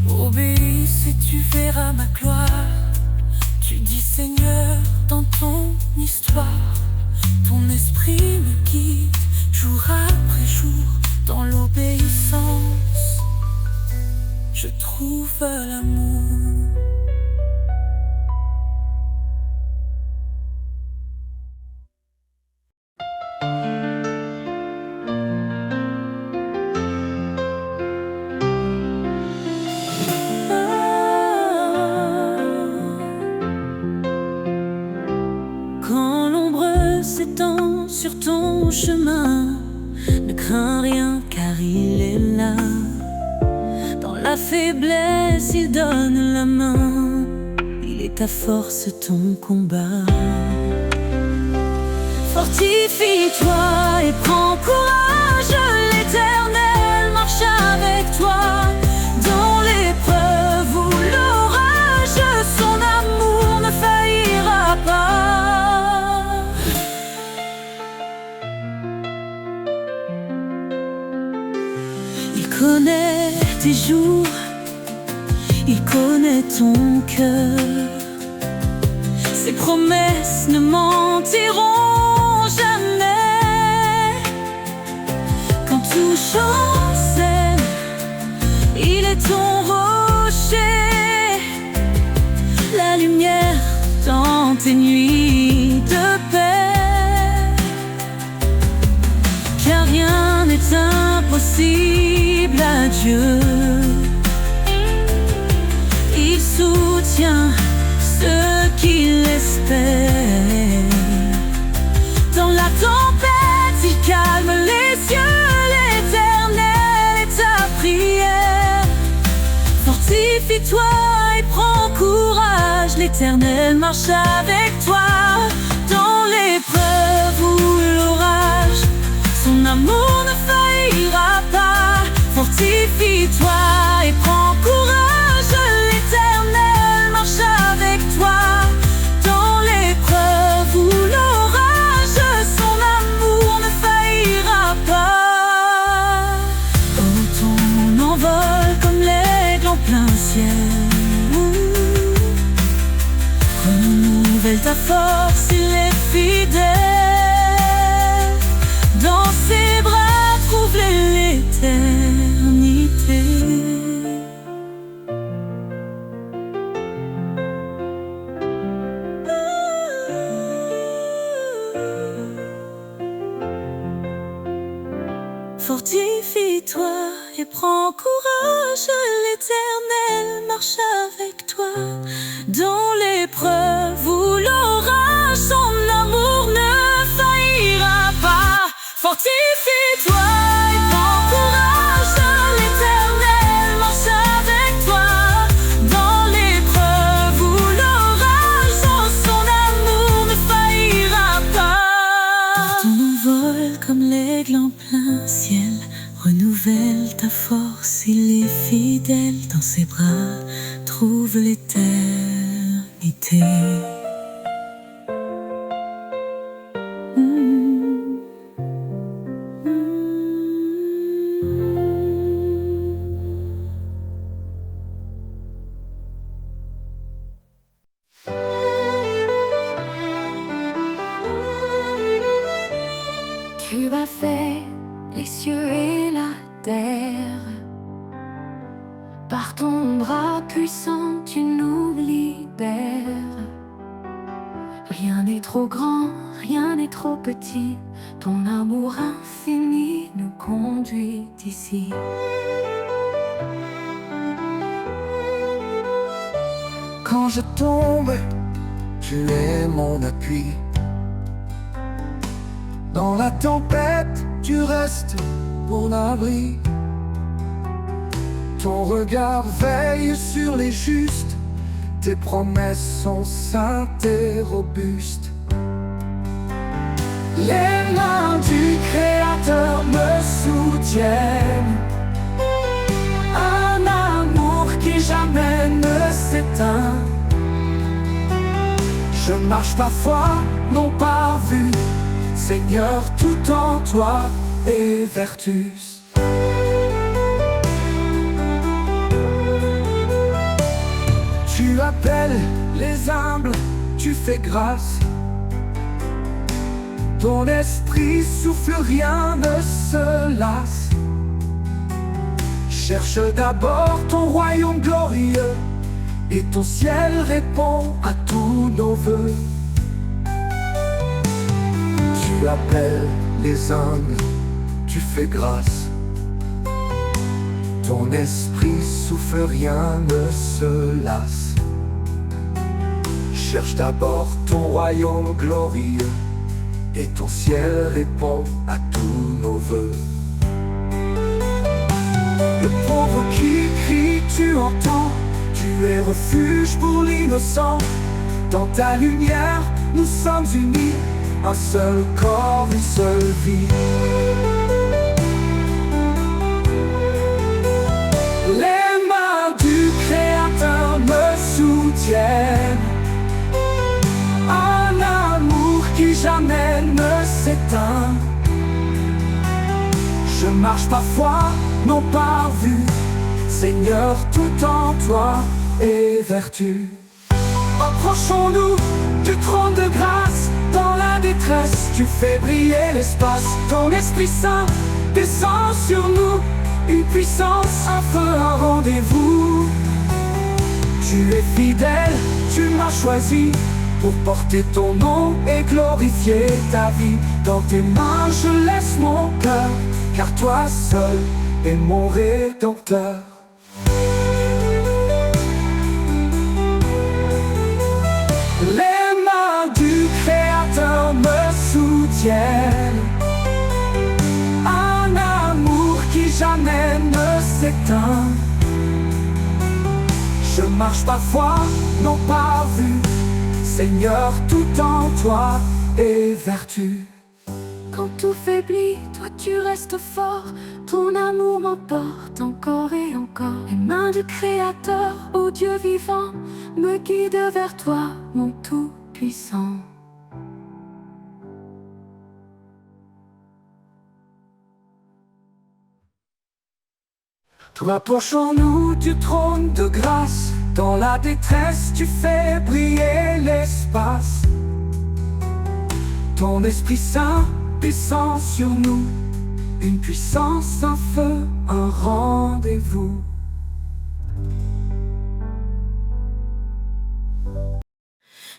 Obéis et tu verras ma gloire. Tu dis Seigneur dans ton histoire. Ton esprit me guide jour après jour. Dans l'obéissance je trouve l'amour. Quand l'ombre s'étend sur ton chemin, ne crains rien car il est là. Dans la faiblesse il donne la main, il est ta force, ton combat. Fortifie-toi et prends courage, l'Éternel marche avec toi. Dans l'épreuve ou l'orage, son amour ne faillira pas. connaît tes jours, il connaît ton cœur. Ses promesses ne mentiront jamais. Quand tout chancelle, il est ton rocher, la lumière dans tes nuits de paix. Car rien n'est impossible à Dieu. Il soutient ceux qui l'espèrent. Dans la tempête, il calme les cieux. L'Éternel est ta prière. Fortifie-toi et prends courage. L'Éternel marche avec toi. Dans l'épreuve ou l'orage, son amour ne faillira pas. Fortifie-toi et prends courage. L'Éternel marche avec toi. Dans l'épreuve ou l'orage, son amour ne faillira pas. Oh, ton envol comme l'aigle en plein ciel. Renouvelle ta force, il est fidèle. Dans ses bras, trouve l'éternité. Fortifie-toi et prends courage. L'Éternel marche avec toi. Dans l'épreuve ou l'orage, son amour ne faillira pas. Fortifie-toi et prends courage. L'Éternel marche avec toi. Dans l'épreuve ou l'orage, son amour ne faillira pas. Ton envol comme l'aigle en plein ciel. Renouvelle ta force, il est fidèle. Dans ses bras, trouve l'éternité. Tu as fait les cieux et la terre. Par ton bras puissant, tu nous libères. Rien n'est trop grand, rien n'est trop petit. Ton amour infini nous conduit ici. Quand je tombe, tu es mon appui. Dans la tempête, tu restes mon abri. Ton regard veille sur les justes. Tes promesses sont saintes et robustes. Les mains du Créateur me soutiennent. Un amour qui jamais ne s'éteint. Je marche par foi, non par vue. Seigneur, tout en toi est vertus. Tu appelles les humbles, tu fais grâce. Ton esprit souffle, rien ne se lasse. Cherche d'abord ton royaume glorieux, et ton ciel répond à tous nos vœux. Tu appelles les humbles, tu fais grâce. Ton esprit souffle, rien ne se lasse. Cherche d'abord ton royaume glorieux, et ton ciel répond à tous nos vœux. Le pauvre qui crie, tu entends. Tu es refuge pour l'innocent. Dans ta lumière, nous sommes unis. Un seul corps, une seule vie. Les mains du Créateur me soutiennent. Un amour qui jamais ne s'éteint. Je marche par foi, n'ont pas vu. Seigneur, tout en toi est vertu. Approchons-nous du trône de grâce. Dans la détresse, tu fais briller l'espace. Ton Esprit Saint descend sur nous. Une puissance, un feu, un rendez-vous. Tu es fidèle, tu m'as choisi pour porter ton nom et glorifier ta vie. Dans tes mains je laisse mon cœur, car toi seul es mon Rédempteur. Les mains du Créateur me soutiennent. Un amour qui jamais ne s'éteint. Je marche parfois, non pas vu. Seigneur, tout en toi est vertu. Quand tout faiblit, toi tu restes fort. Ton amour m'emporte encore et encore. Les mains du Créateur, ô Dieu vivant, me guident vers toi, mon Tout-Puissant. Toi, approchons-nous du trône de grâce. Dans la détresse, tu fais briller l'espace. Ton Esprit Saint descend sur nous. Une puissance, un feu, un rendez-vous.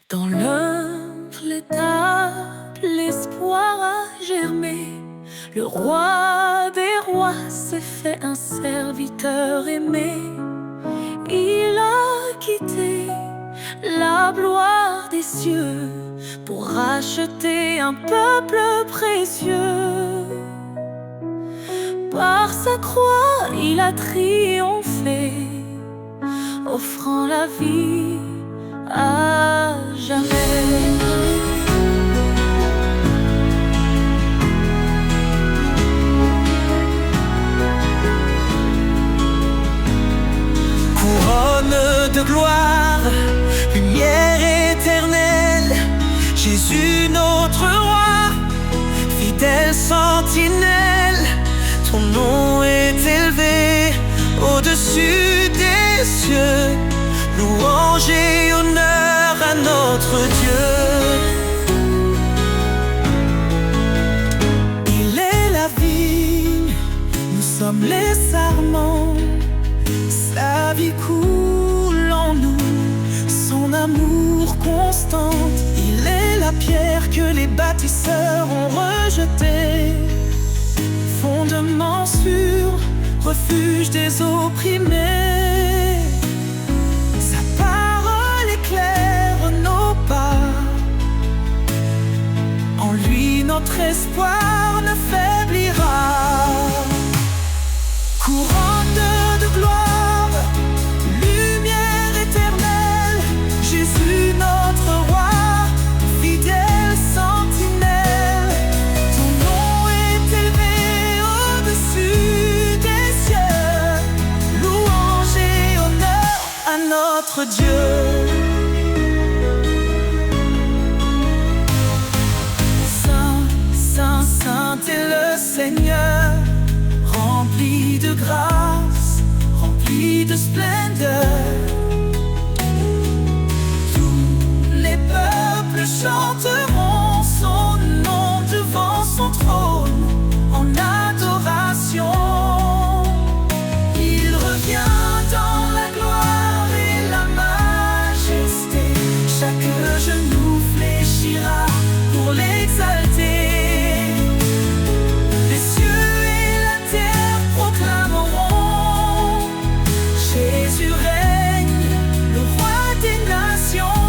Dans l'humble étape, l'espoir a germé. Le roi des rois s'est fait un serviteur aimé. Il a quitté la gloire des cieux pour racheter un peuple précieux. Par sa croix, il a triomphé, offrant la vie à jamais. Couronne de gloire, lumière éternelle, Jésus notre roi, fidèle sentinelle. Ton nom est élevé au-dessus des cieux. Louange et honneur à notre Dieu. Il est la vigne, nous sommes les sarments. Sa vie coule en nous, son amour constant. Il est la pierre que les bâtisseurs ont rejetée. Fondement sûr, refuge des opprimés. Sa parole éclaire nos pas. En lui notre espoir ne faiblira. Couronne de gloire, lumière éternelle, Jésus notre roi, fidèle sentinelle. Ton nom est élevé au-dessus des cieux. Louange et honneur à notre Dieu. Saint, Saint, Saint est le Seigneur, rempli de grâce, rempli de splendeur. Tous les peuples chanteront son nom devant son trône en adoration. Il revient dans la gloire et la majesté. Chaque genou fléchira pour l'exalter. Les cieux et la terre proclameront: Jésus règne, le roi des nations.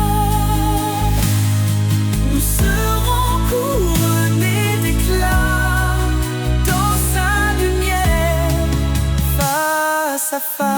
Nous serons couronnés d'éclat dans sa lumière, face à face.